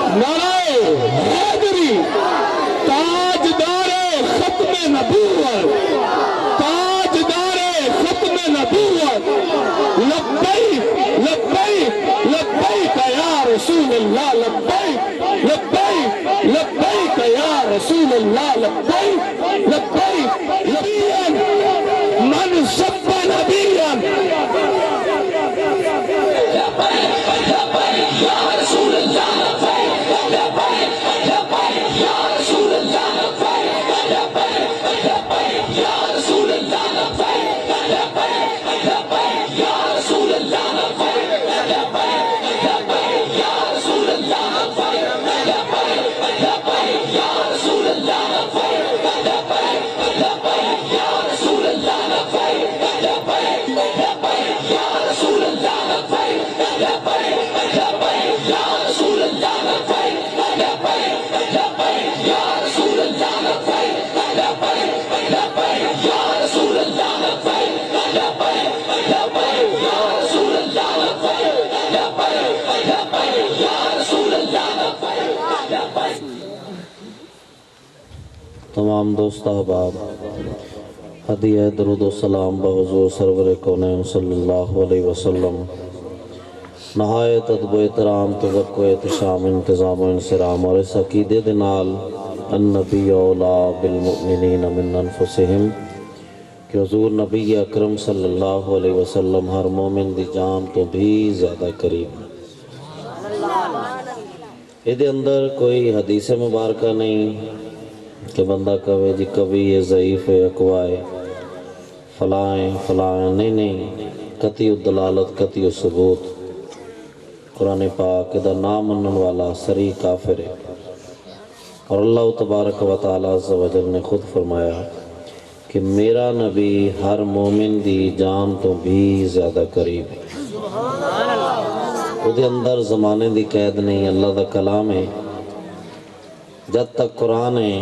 نعرہ حیدری تاجدار ختم نبوت، تاجدار ختم نبوت، لبیک لبیک لبیک یا رسول اللہ، لبیک لبیک لبیک یا رسول اللہ، لبیک لبیک نبیا من سب نبیا تمام دوست احباب ہدیہ درود و سلام بحضور سرور کونین صلی اللہ علیہ وسلم، نہایت ادب و احترام، توقع احتشام، انتظام و انصرام اور اس عقیدے دے نال النبی اولا بالمؤمنین من انفسہم کہ حضور نبی اکرم صلی اللہ علیہ وسلم ہر مومن دی جان تو بھی زیادہ قریب۔ یہ اندر کوئی حدیث مبارکہ نہیں کہ بندہ کہے جی کبھی یہ ضعیف ہے، اقوائے فلائیں فلائیں، نہیں، قطعی الدلالت قطعی الثبوت۔ قرآن پاک دا نام منن والا سری کافر ہے، اور اللہ تبارک و تعالیٰ عز و جل نے خود فرمایا کہ میرا نبی ہر مومن دی جان تو بھی زیادہ قریب ہے۔ وہ دے اندر زمانے دی قید نہیں، اللہ دا کلام ہے۔ جب تک قرآن ہے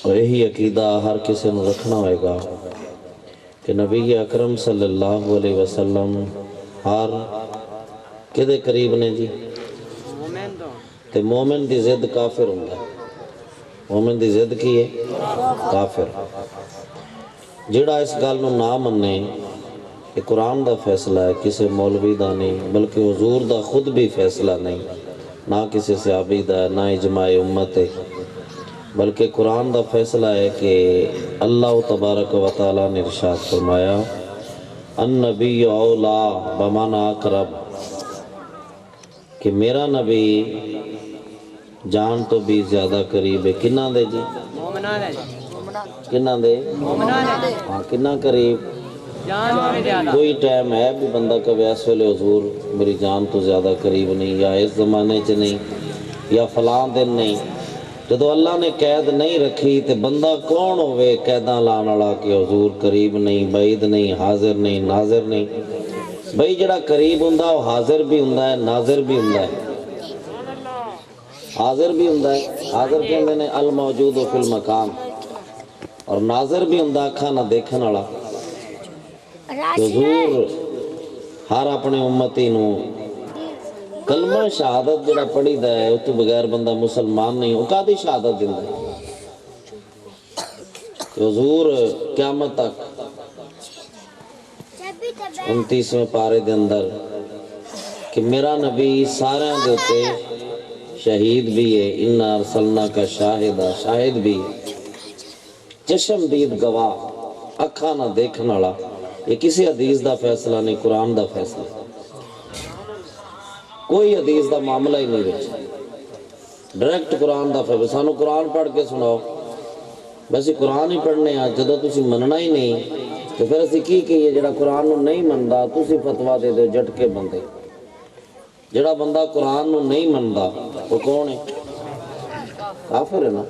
اور یہی عقیدہ ہر کسی نے رکھنا ہوئے گا کہ نبی اکرم صلی اللہ علیہ وسلم ہر کدے قریب نے جی تے مومن دی ضد کافر ہوں گا۔ مومن دی ضد کی ہے کافر۔ جڑا اس گل نو نہ مننے کہ قرآن دا فیصلہ ہے، کسی مولوی دا نہیں بلکہ حضور دا خود بھی فیصلہ نہیں، نہ کسی صحابی دا ہے، نہ اجماع امت ہے، بلکہ قرآن دا فیصلہ ہے کہ اللہ تبارک و تعالیٰ نے ارشاد فرمایا النبی اولا بمعنی اقرب، کہ میرا نبی جان تو بھی زیادہ قریب ہے۔ کنہ دے جی؟ کنہ دے؟ ہاں، کنہ قریب؟ کوئی ٹائم ہے بھی بندہ کہے اس ویلے حضور میری جان تو زیادہ قریب نہیں، یا اس زمانے چ نہیں، یا فلاں دن نہیں۔ جدو اللہ نے قید نہیں رکھی تے بندہ کون ہوئے قیداں لان والا کہ حضور قریب نہیں، بعید نہیں، حاضر نہیں، ناظر نہیں؟ بھئی جڑا قریب ہوندا وہ حاضر بھی ہوندا ہے، ناظر بھی ہوندا ہے، حاضر بھی ہوندا ہے۔ حاضر کہندے نے الموجود فی المکان، اور ناظر بھی ہوندا اکھاں نہ دیکھن والا۔ حضور ہر اپنے امتی نو کلمہ شہادت جڑا پڑھی دا ہے اس تو بغیر بندہ مسلمان نہیں، وہ قادی شہادت دیندا ہے کہ حضور قیامت تک 29ویں پارے دے اندر کہ میرا نبی سارے دے اتے شہید بھی ہے، اِنَّا ارسلنا کا شاہدہ، شاہد بھی، چشم دید گواہ، اکھا نہ دیکھن والا۔ یہ کسی حدیث دا فیصلہ نہیں، قرآن دا فیصلہ۔ کوئی حدیث دا معاملہ ہی نہیں رہا، ڈائریکٹ قرآن دا فیصلہ۔ سانو قرآن پڑھ کے سناؤ، بس قرآن ہی پڑھنے ہیں۔ جدو تسی مننا ہی نہیں تو پھر اسی کی کہیے؟ جڑا قرآن نو نہیں مندا تسی فتویٰ دے دو جٹ کے بندے۔ جڑا بندہ قرآن نو نہیں مندا وہ کون ہے؟ کافر ہے نا۔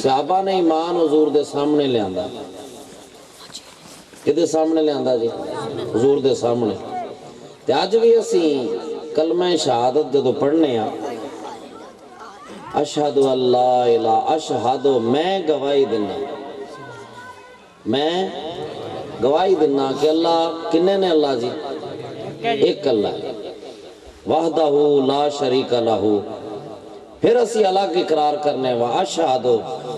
صحابہ نے ایمان حضور دے سامنے لے آندا، کدے سامنے لے آندا جی؟ حضور دے سامنے۔ تے اج بھی اسی کلمہ شہادت جدو پڑھنے ہیں، اشہد اللہ الہ، اشہد میں گواہی دینا، میں گواہی دینا کہ اللہ کنے نے؟ اللہ جی ایک اللہ ہے۔ وحدہ لا شریک لہ، پھر اسی الگ اقرار کرنے وا اشہد،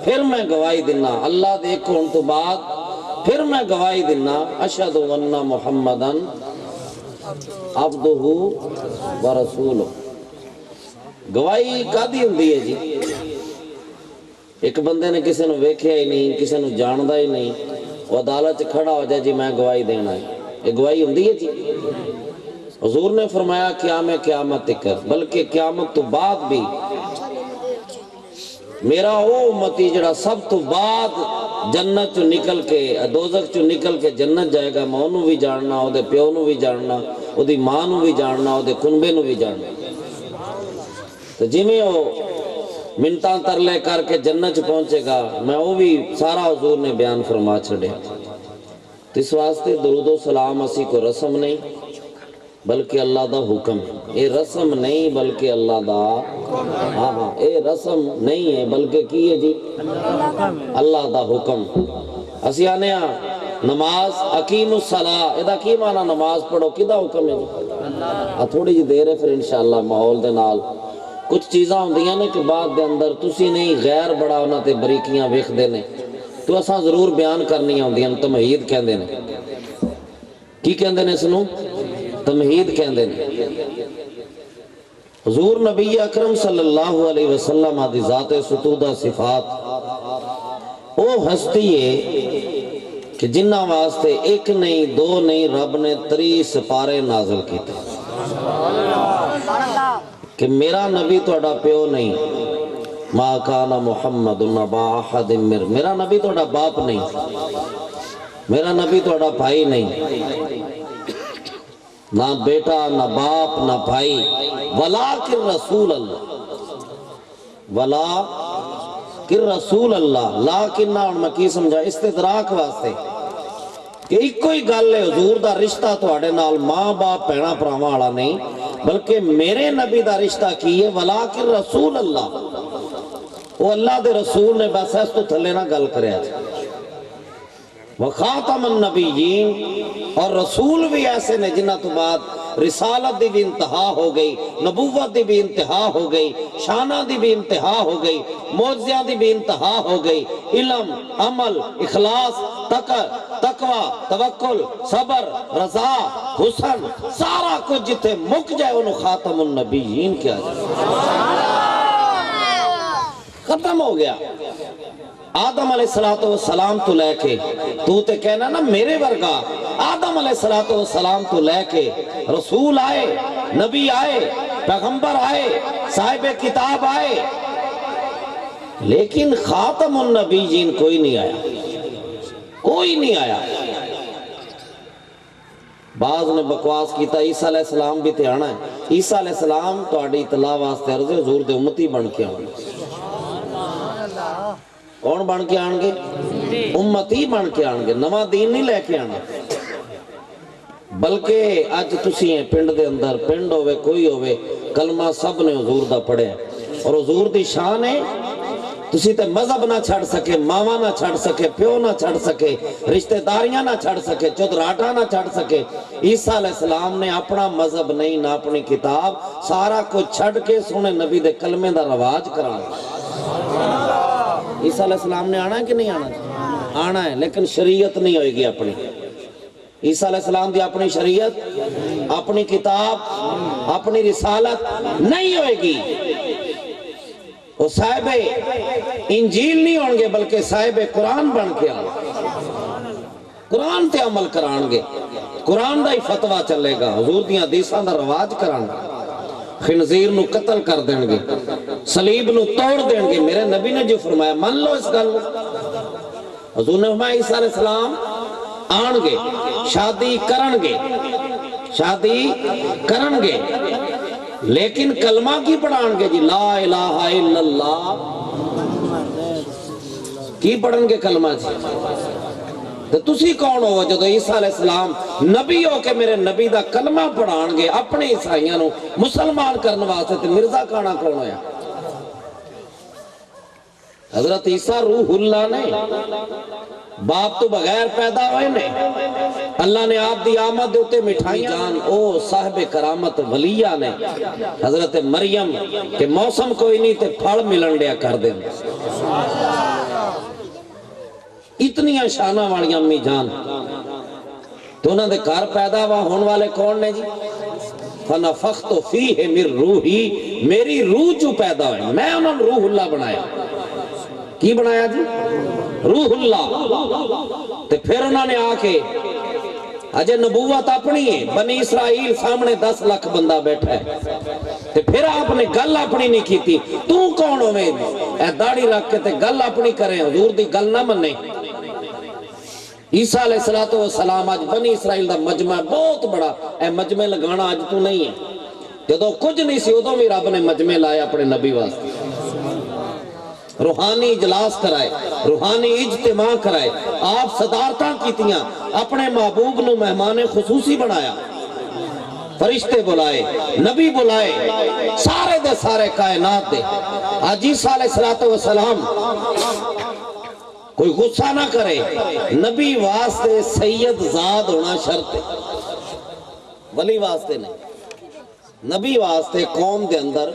پھر میں گواہی دینا اللہ دے ایک ہون تو بعد پھر میں گواہی دینا اشہد ان محمدن عبدہ و رسولہ۔ گواہی کادی ہوندی ہے جی؟ ایک بندے نے کسی نے ویکھیا ہی نہیں، کسی نے جاندا ہی نہیں، وہ عدالت کھڑا ہو جائے جی میں گواہی دینا ہے، یہ گواہی ہوندی ہے جی؟ حضور نے فرمایا قیامت تک، بلکہ قیامت تو بعد بھی میرا وہ امتی جڑا سب تو بعد جنت چو نکل کے دوزخ چو نکل کے جنت جائے گا، میں انہوں بھی جاننا، او دے پیو نو بھی جاننا، او دی ماں نو بھی جاننا، او دے کنبے نو بھی جاننا۔ تو جی میں وہ منتاں ترلے کر کے جنت پہنچے گا، میں وہ بھی سارا حضور نے بیان فرما چھڑے۔ تو اس واسطے درود و سلام اسی کو رسم نہیں بلکہ اللہ دا حکم ہے۔ یہ رسم نہیں بلکہ اللہ دا یہ رسم نہیں ہے بلکہ کی ہے جی؟ اللہ دا حکم۔ اسی آنے نماز اقیم الصلاۃ، ادا کی معنی نماز پڑھو، کدا حکم ہے جی؟ تھوڑی جی دیر ہے پھر انشاءاللہ ماحول دے نال کچھ چیزاں ہوندیاں نے کہ بعد دے اندر تسی نہیں غیر بڑا انہاں تے بریکیاں ویکھدے نے تو اساں ضرور بیان کرنی ہوندیاں، تمہید کہندے نے۔ کی کہندے نے اس نو؟ تمہید کہندے نے۔ حضور نبی اکرم صلی اللہ علیہ وسلم دی ذات ستودہ صفات او ہستی ہے کہ جنہ واسطے ایک نہیں دو نہیں رب نے 30 سپارے نازل کیتے کہ میرا نبی توڑا پیو نہیں، ما کان محمد نبا احد من، میرا نبی توڑا باپ نہیں، میرا نبی توڑا بھائی نہیں، نہ بیٹا نہ باپ نہ بھائی، ولیکن رسول اللہ، ولیکن رسول اللہ، لیکن نہ میں کی سمجھا استدراک واسطے کہ ایک کوئی گل ہے حضور دا رشتہ تواڈے نال ماں باپ پینا پراواں والا نہیں بلکہ میرے نبی دا رشتہ کی ہے ولیکن رسول اللہ، وہ اللہ دے رسول نے بس اس تو تھلے نہ گل کریا وخاتم النبیین، اور رسول بھی ایسے نے جنہ تو بعد رسالت دی بھی انتہا ہو گئی، نبوت دی بھی انتہا ہو گئی، شانہ دی بھی انتہا ہو گئی، معجزہ دی بھی انتہا ہو گئی، علم، عمل، اخلاص، تقوی، توکل، صبر، رضا، حسن، سارا کچھ جتے مک جائے انہوں خاتم النبیین کیا جائے، ختم ہو گیا۔ آدم علیہ السلام تو لے کے تو تے کہنا نا میرے ورگا، آدم علیہ السلام تو لے کے رسول آئے، نبی آئے، پیغمبر آئے، صاحب کتاب آئے، لیکن خاتم النبیین کوئی نہیں آیا، کوئی نہیں آیا۔ بعض نے بکواس کیتا عیسیٰ علیہ السلام بھی تے آنا ہے، عیسیٰ علیہ السلام تو آڑی اطلاع واسطے عرض حضور دے امتی بن کے آنا، کون بن کے آنگے؟ امتی بن کے آنگے، نواں دین نہیں لے کے آنا۔ بلکہ آج تسی ہیں پنڈ دے اندر، پنڈ ہوئے کوئی ہوئے، کلمہ سب نے حضور دا پڑھے اور حضور دی شان ہے، تسی تے مذہب نہ چھڑ سکے، ماما نہ چھڑ سکے، پیو نہ چھڑ سکے، رشتہ داریاں نہ چھڑ سکے، چودراٹا نہ چھڑ سکے۔ عیسیٰ علیہ السلام نے اپنا مذہب نہیں نہ اپنی کتاب، سارا کچھ چھڑ کے سونے نبی دے کلمے دا رواج کرانا۔ عیسیٰ علیہ السلام نے آنا ہے کہ نہیں آنا؟ آنا ہے، لیکن شریعت نہیں ہوئے گی اپنی۔ عیسیٰ علیہ السلام دی اپنی شریعت، اپنی کتاب، اپنی رسالت نہیں ہوئے گی۔ وہ صاحب انجیل نہیں ہوں گے بلکہ صاحب قرآن بن کے آنا، قرآن تے عمل کرانگے، قرآن دا ہی فتوہ چلے گا، حضور دیاں حدیثاں دا رواج کرانگے، خنزیر نو قتل کر دیں گے، صلیب نو توڑ دیں گے۔ میرے نبی نے جو فرمایا مان لو اس گل، حضور نے فرمایا عیسیٰ علیہ السلام آنگے، شادی کرنگے، شادی کرنگے، لیکن کلمہ کی پڑھانگے جی لا الہ الا اللہ، کی پڑھنگے کلمہ جی؟ تو تسی کون ہو جدو عیسیٰ علیہ السلام نبی ہو کے میرے نبی دا کلمہ پڑھانگے اپنے عیسائیاں نو مسلمان کرنے واسطے، تے مرزا کانا کون ہویا؟ حضرت عیسیٰ روح اللہ نے، باپ تو بغیر پیدا ہوئے نے، اللہ نے آپ دی آمد ہوتے مٹھائی جان او صاحب کرامت ولیہ نے حضرت مریم کہ موسم کوئی نہیں تے پھل ملن لیا کر دیں اتنی شانہ والی امی جان تو انہوں نے گھر پیدا ہوا ہون والے کون نے جی فَنَفَخْتُ فِيهِ مِن رُوحِي میری روح جو پیدا ہوئے میں انہوں نے روح اللہ بنایا کی بنایا جی روح اللہ تو پھر انہوں نے آکے اجے نبوت اپنی ہے بنی اسرائیل سامنے 10 لاکھ بندہ بیٹھا ہے تو پھر آپ نے گل اپنی نہیں کی تھی تو کون ہوئے اے داڑھی رکھ کے تے گل اپنی کریں حضور دی گل نہ مننے عیسیٰ علیہ السلام آج بنی اسرائیل دا مجمع بہت بڑا اے مجمع لگانا آج تو نہیں ہے جدو کچھ نہیں سی ادو بھی رب نے مجمع لائے اپنے نبی واسطے روحانی اجلاس کرائے روحانی اجتماع کرائے آپ صدارتاں کیتیاں اپنے محبوب نو مہمان خصوصی بنایا فرشتے بلائے نبی بلائے سارے دے سارے کائنات دے آج عیسیٰ علیہ السلام کوئی غصہ نہ کرے نبی واسطے سید زاد ہونا شرط ہے ولی واسطے نہیں نبی واسطے قوم دے اندر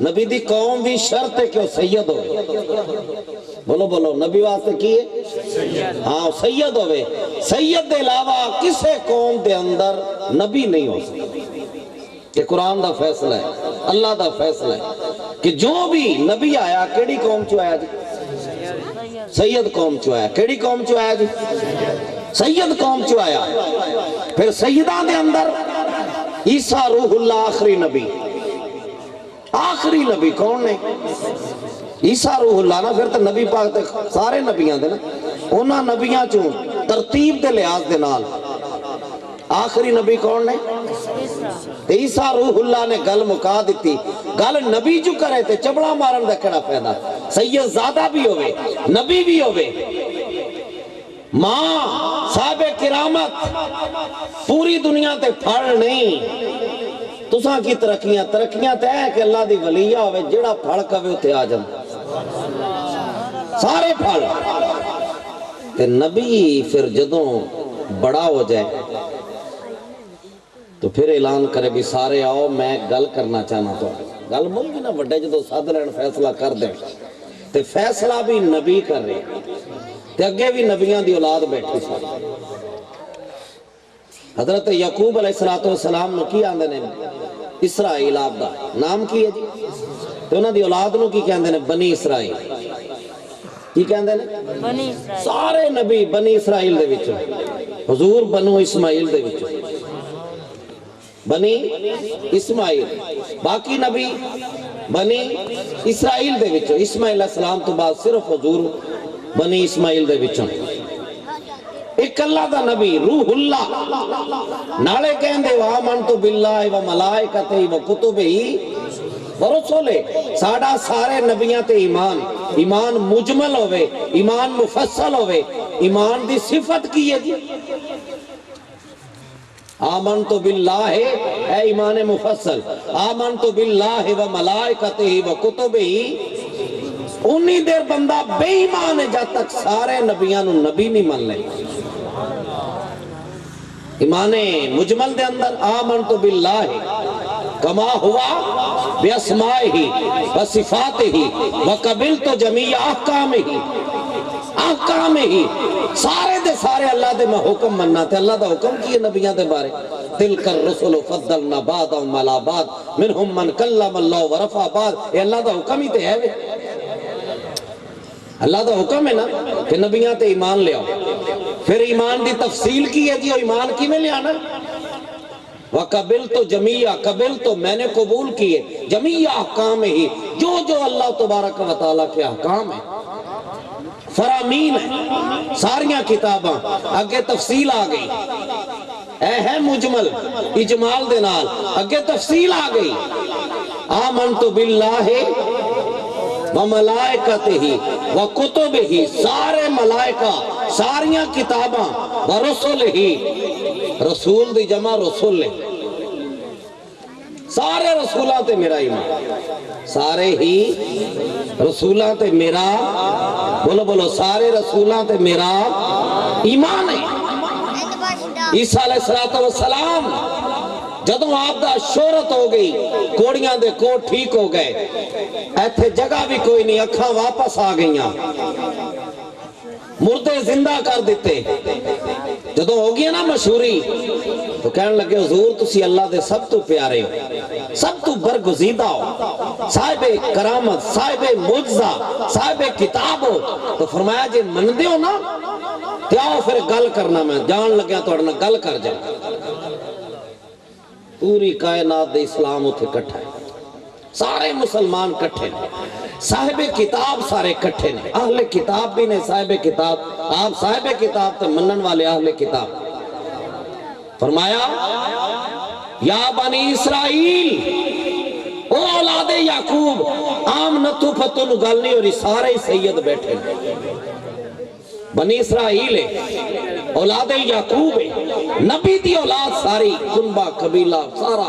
نبی دی قوم بھی شرط ہے کہ وہ سید ہوئے بولو بولو نبی واسطے کی ہے ہاں سید ہوئے سید دے علاوہ کسے قوم دے اندر نبی نہیں ہو سکتا یہ قرآن دا فیصلہ ہے اللہ دا فیصلہ ہے کہ جو بھی نبی آیا کیڑی قوم چو آیا جی سید قوم چو آیا کیڑی قوم چو آیا جی سید قوم چو آیا پھر سیدان دے اندر عیسیٰ روح اللہ آخری نبی کون نے عیسیٰ روح اللہ نا پھر تو نبی پاک تے سارے نبیاں دے نا انہاں نبیاں چوں ترتیب دے لحاظ دے نال آخری نبی کون نے عیسیٰ روح اللہ نے گل مکا دیتی گل نبی جو کرے تے چبڑا مارن دے کڑا پیدا سید زادہ بھی ہوئے نبی بھی ہوئے ماں صاحب کرامت پوری دنیا تے پھڑ نہیں تساں کی ترقیاں تے ہے کہ اللہ دی ولیہ ہوئے جڑا پھڑ کبھے اتے آ جن سارے پھڑ تے نبی پھر جدوں بڑا ہو جائے تو پھر اعلان کرے بھی سارے آؤ میں گل کرنا چاہنا تو گل مل بھی نہ وڈے جدو ساتھ لین فیصلہ کر دیں تے فیصلہ بھی نبی کر رہے تے اگے بھی نبیاں دی اولاد بیٹھی ساری حضرت یعقوب علیہ السلام نو کی آندے نے اسرائیل آپ دا نام کی ہے جی تو انہاں دی اولاد نو کی کہندے نے بنی اسرائیل کی کہندے نے بنی اسرائیل سارے نبی بنی اسرائیل دے وچوں حضور بنو اسماعیل دے وچوں بنی اسماعیل باقی نبی بنی اسرائیل دے وچوں اسماعیل علیہ السلام تو بعد صرف حضور بنی اسماعیل دے وچوں ایک اللہ دا نبی روح اللہ نالے کہندے وآمنتُ باللہ و ملائکتہ و کتبہ و رسولہ ساڑا سارے نبیاں تے ایمان مجمل ہوئے ایمان مفصل ہوئے ایمان دی صفت کی ہے جی آمنتُ باللہ اے ایمان مفصل آمنتُ باللہ و ملائکتہ و کتبہ انہی دیر بندہ بے ایمان ہے جب تک سارے نبیاں نبی نہیں من لیں ایمان مجمل دے اندر آمنت باللہ کما ہوا بیاسمائہی وصفاتہی وقبلت جمیع احکامہی سارے دے سارے اللہ دے میں حکم مننا تھے اللہ دا حکم کیے نبیاں دے بارے تلک الرسل فضلنا بعضهم علی بعض منہم من کلم اللہ ورفع بعض یہ اللہ دا حکم ہی تے ہے اللہ دا حکم ہے نا کہ نبیاں تے ایمان لے آؤ پھر ایمان دی تفصیل کی ہے جی اور ایمان کی میں لے آنا وَقَبِلْتُ جَمِيعَ قَبِلْتُ میں نے قبول کیے جمیع احکام ہی جو اللہ تبارک و تعالیٰ کے احکام ہیں فرامین ہیں ساریاں کتاباں آگے تفصیل آ گئی اے ہے مجمل اجمال دے نال آگے تفصیل آ گئی آمنتُ باللہ وملائکتہ وکتبہ سارے ملائکہ ساریاں کتاباں ورسلہ رسول دی جمع رسول سارے رسولہ تے میرا ایمان سارے ہی رسولہ تے میرا بولو بولو سارے رسولہ تے میرا ایمان ہے عیسیٰ علیہ السلام جدوں آپ دا شہرت ہو گئی کوڑیاں دے کوٹ ٹھیک ہو گئے ایتھے جگہ بھی کوئی نہیں اکھاں واپس آ گئیاں مردے زندہ کر دیتے جدوں ہو گیا نا مشہوری تو کہنے لگے حضور تسی اللہ دے سب تو پیارے ہو سب تو برگزیدہ ہو صاحب کرامت صاحب معجزہ صاحب کتاب ہو تو فرمایا جے من دے ہو نا تے آؤ پھر گل کرنا میں جان لگیا تو اڑنا گل کر جائے پوری کائنات دے اسلام اتھے کٹھا ہے سارے مسلمان کٹھے ہیں صاحب کتاب سارے کٹھے ہیں اہل کتاب بھی نے صاحب کتاب آپ صاحب کتاب تے منن والے اہل کتاب فرمایا یا بنی اسرائیل او اولاد یعقوب عام نتو پتو نو گل نہیں اور سارے سید بیٹھے ہیں بنی اسرائیل ہے اولاد یعقوب ہے نبی دی اولاد ساری کنبہ قبیلہ سارا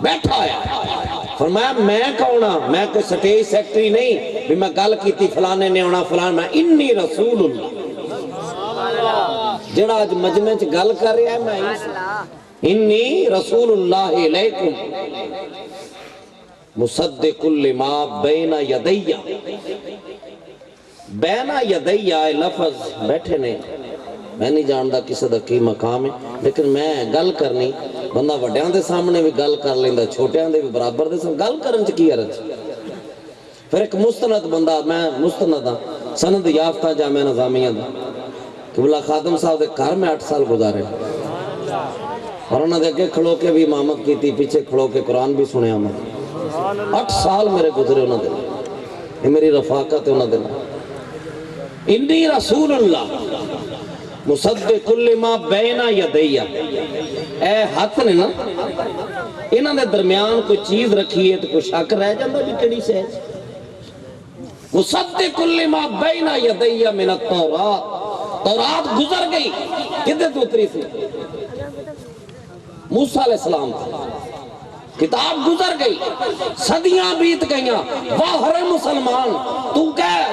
بیٹھا ہے فرمایا میں کہونا میں کوئی سٹیج سیکٹری نہیں بھی میں گل کیتی فلانے نے ہونا فلانے میں انی رسول اللہ جڑا آج مجمع چ گل کر رہا ہے میں انی رسول اللہ علیکم مصدق لما بین یدیہ بینا یدیہ لفظ بیٹھے نے میں نہیں جاندا کسی دا کی مقام ہے لیکن میں گل کرنی بندہ وڈیاں دے سامنے بھی گل کر لیندا چھوٹیاں دے بھی برابر دے سامنے گل کرن چ کی عرض پھر ایک مستند بندہ میں مستند ہاں سند یافتہ جامعہ نظامیہ دا قبلہ خادم صاحب دے گھر میں 8 سال گزارے اور انہوں نے اگے کھڑو کے بھی امامت کی تھی پیچھے کھڑو کے قرآن بھی سنے میں 8 سال میرے گزرے انہوں نے یہ میری رفاقت ہے انہوں نے انی رسول اللہ مصدق لما بین یدیہ اے ہاتھ نے نا انہوں نے درمیان کوئی چیز رکھی ہے تو کوئی شک رہ جاندہ بھی کڑی سے مصدق لما بین یدیہ من التورات تورات گزر گئی کدھے دوتری سے موسیٰ علیہ السلام کتاب گزر گئی صدیاں بیت گئیاں واہر مسلمان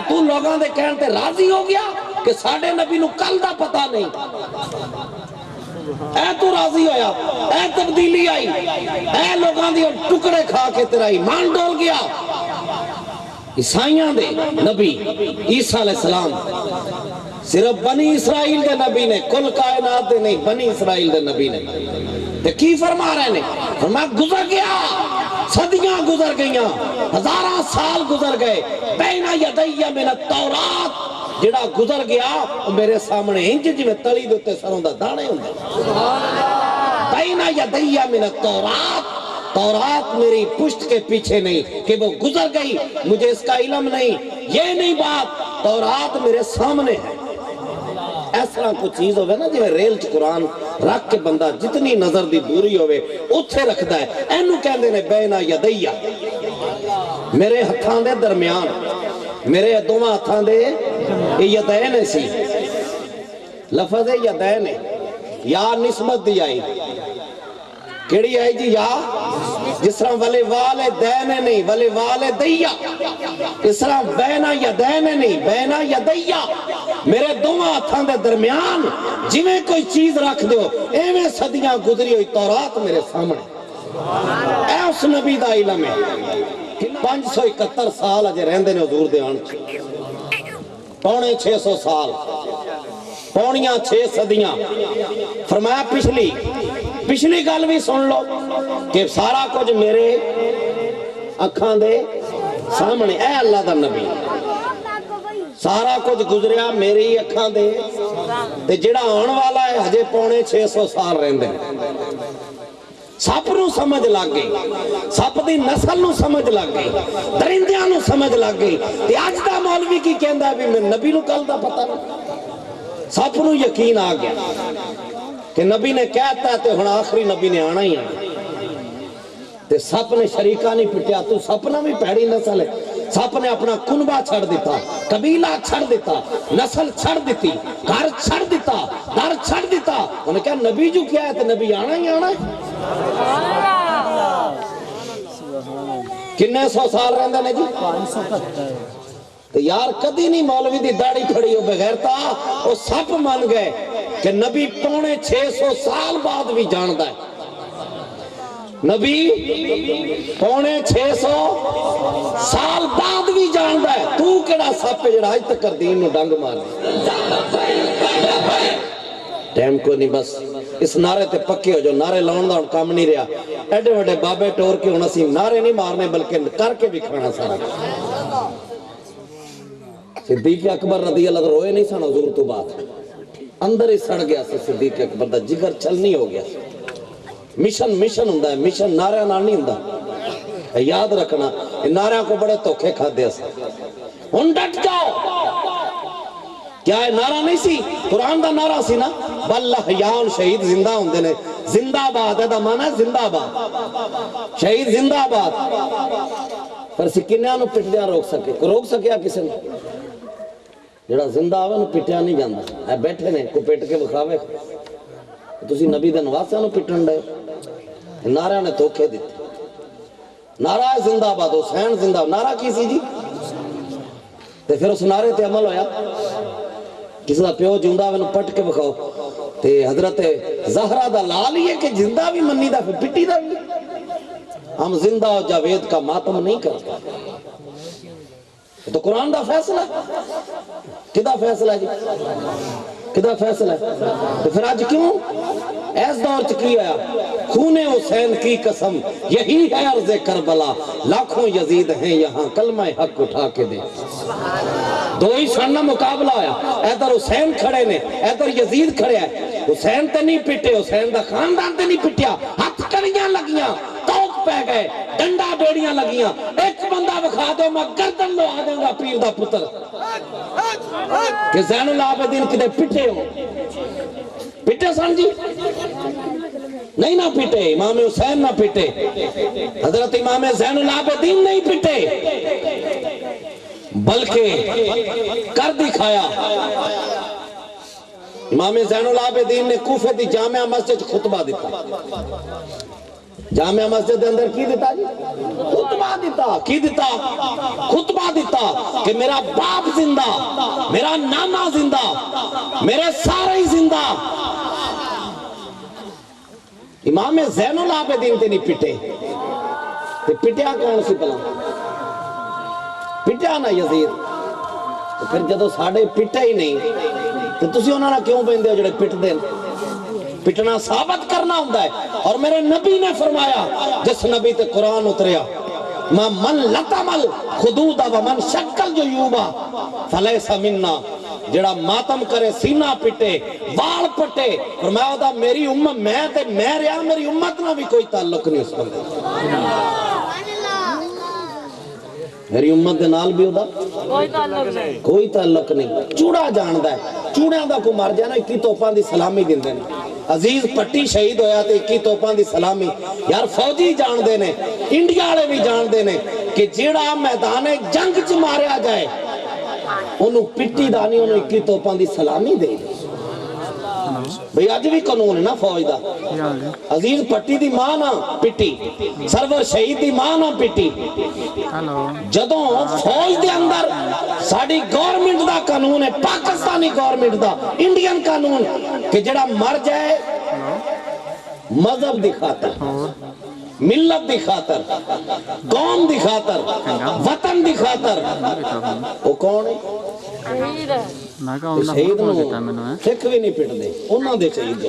تو لوگاں دے کہنے تے راضی ہو گیا کہ ساڑھے نبی نو کل دا پتہ نہیں اے تو راضی ہویا اے تبدیلی آئی اے لوگاں دی ٹکڑے کھا کے تیرا ایمان ڈول گیا عیسائیاں دے نبی عیسیٰ علیہ السلام صرف بنی اسرائیل دے نبی نے کل کائنات دے نہیں بنی اسرائیل دے نبی نے تے کی فرما رہے نے فرمایا گزر گیا صدیاں گزر گئیاں ہزاراں سال گزر گئے بین یدیہ من التورات جڑا گزر گیا میرے سامنے انج جی میں تلی دوتے سروں دا دانے ہوندے بین یدیہ من التورات تورات میری پشت کے پیچھے نہیں کہ وہ گزر گئی مجھے اس کا علم نہیں یہ نہیں بات تورات میرے سامنے ہے اس طرح کوئی چیز ہوئے نا جی میں ریل چ قرآن رکھ کے بندہ جتنی نظر دی دوری ہوئے اتھے رکھتا ہے اینو کہندے نے بین یدیہ میرے ہتھاں دے درمیان میرے دوما ہتھاں دے یدین سی لفظ یدین یا نسبت دی آئی کیڑی آئی جی یا جس طرح ولی والدین نہیں ولی والدیہ اس طرح بینا یدین نہیں بینا یدیہ میرے دوواں ہتھاں دے درمیان جی میں کوئی چیز رکھ دیو ایویں صدیاں گزری ہوئی تورات میرے سامنے اے اس نبی دا علم ہے 571 سال اجے رہندے نے حضور دے آن پونے 600 سال پونیاں 6 صدیاں فرمایا پچھلی گل بھی سن لو کہ سارا کچھ میرے اکھاں دے سامنے اے اللہ دا نبی سارا کچھ گزریا میری اکھاں دے تے جڑا آن والا ہے ہجے پونے 600 سال رہندے سپ نو سمجھ لگ گئی سپ دی نسل نو سمجھ لگ گئی درندیاں نو سمجھ لگ گئی تے اج دا مولوی کی کہندا ہے بھی میں نبی نو کل دا پتہ نہیں سپ نو یقین آ گیا کہ نبی نے کہتا ہے تے ہن آخری نبی نے آنا ہی آنا تے سپ نے شریکہ نہیں پٹیا تو سپ نہ بھی پیڑی نسل ہے سپ نے اپنا کنبہ چھڑ دیتا قبیلہ چھڑ دیتا نسل چھڑ دیتی گھر چھڑ دیتا در چھڑ دیتا انہوں نے کہا نبی جو کیا ہے تے نبی آنا ہی آنا ہے کنے 100 سال رہندے نے جی 570 تو یار کدی نہیں مولوی دی داڑھی کھڑی ہو بغیرتا وہ سپ مان گئے کہ نبی پونے 600 سال بعد بھی جاندا ہے، نبی پونے 600 سال بعد بھی جاندا ہے، تو کیڑا سپ ہے جڑا اج تک دین نو ڈنگ مار ٹائم کو نہیں، بس اس نعرے تے پکے ہو جو نعرے لاؤن دا ہن کام نہیں رہا، ایڈے وڈے بابے ٹور کے ہن اسی نعرے نہیں مارنے بلکہ کر کے بھی کھانا سارا۔ صدیق اکبر رضی اللہ عنہ روئے نہیں سن حضور تو بعد، اندر ہی سڑ گیا سی صدیق اکبر دا جگر چھلنی ہو گیا۔ مشن ہوندا ہے، مشن نعرے نال نہیں ہوندا، یاد رکھنا نعرے کو بڑے دھوکے کھادے اس ہن ڈٹ جاؤ۔ کیا ہے نعرہ نہیں سی؟ قرآن دا نعرہ سی نا، واللہ یان شہید زندہ ہوندے نے، زندہ باد ہے دا معنی ہے زندہ باد، شہید زندہ باد۔ پر سکنیاں نو پٹدیاں روک سکے، کو روک سکیا کسی نے؟ جڑا زندہ آوے نو پٹیا نہیں جاندا، اے بیٹھے نے کو پٹ کے بخاوے، تسی نبی دے نواسیاں نو پٹن دے، نعرہ نے دھوکے دیتے۔ نعرہ ہے زندہ باد، حسین زندہ، نعرہ کی سی جی؟ تے پھر اس نعرے تے عمل ہویا، کسی دا پیو جوندہ ہوئے نو پٹ کے بکھاؤ، تے حضرت زہرہ دا لال یہ کہ زندہ بھی منی دا پھر پٹی دا بھی۔ ہم زندہ و جاوید کا ماتم نہیں کرتے، تو قرآن دا فیصلہ کدا فیصلہ ہے جی؟ کدا فیصلہ ہے؟ تو پھر آج کیوں ایس دور چکی آیا؟ خون حسین کی قسم یہی ہے عرض کربلا، لاکھوں یزید ہیں یہاں کلمہ حق اٹھا کے دے۔ دو ہی سننا مقابلہ آیا، ادھر حسین کھڑے نے ادھر یزید کھڑے ہیں، حسین تے نہیں پٹے، حسین دا خاندان تے نہیں پٹیا، ہاتھ کڑیاں لگیاں، توک پہ گئے، ڈنڈا بیڑیاں لگیاں، ایک بندہ بکھا دو میں گردن لو آ دوں گا پیر دا پتر کہ زین العابدین کدے پٹے ہو، پٹے سن جی؟ نہیں نہ پٹے، امام حسین نہ پٹے، حضرت امام زین العابدین نہیں پٹے، بلکہ کر دکھایا۔ امام زین العابدین نے کوفے دی جامعہ مسجد خطبہ دیتا، جامعہ مسجد اندر کی دیتا جی؟ خطبہ دیتا، کی دیتا؟ خطبہ دیتا کہ میرا باپ زندہ، میرا نانا زندہ، میرے سارے زندہ۔ امام زین العابدین تے نہیں پٹے، تے پٹیا کون سی پلا؟ پٹیا نہ یزید، تو پھر جدو ساڑھے پٹے ہی نہیں تو تسی انہوں نے کیوں بہندے ہو جڑے پٹ دیں؟ پٹنا ثابت کرنا ہوندہ ہے، اور میرے نبی نے فرمایا جس نبی تے قرآن اتریا من لطمل خدود و من شکل جو یوبا فلیسا مننا، جڑا ماتم کرے سینہ پٹے وال پٹے، فرمایا دا میری امت میں تے میں رہا، میری امت نہ بھی کوئی تعلق نہیں اس بندے، میری امت دے نال بھی ہودا کوئی تعلق نہیں۔ چوڑا جاندہ ہے، چوڑیاں دا کو مار جانا 21 توپاں دی سلامی دن دے، عزیز پٹی شہید ہویا تے 21 توپاں دی سلامی، یار فوجی جان دے نے، انڈیا والے بھی جان دے نے کہ جیڑا میدان جنگ چ ماریا جائے انہوں پٹی دانی انہوں 21 توپاں دی سلامی دے۔ بھئی آج بھی قانون ہے نا فوج دا، عزیز پٹی دی ماں نہ پٹی، سرور شہید دی ماں نہ پٹی۔ جدوں فوج دے اندر ساڑی گورنمنٹ دا قانون ہے، پاکستانی گورنمنٹ دا، انڈین قانون کہ جڑا مر جائے مذہب دی خاطر، ملت دی خاطر، قوم دی خاطر، وطن دی خاطر، وہ کون ہے؟ شہید نو سکھ بھی نہیں پٹ دے، انہوں دے شہید دے،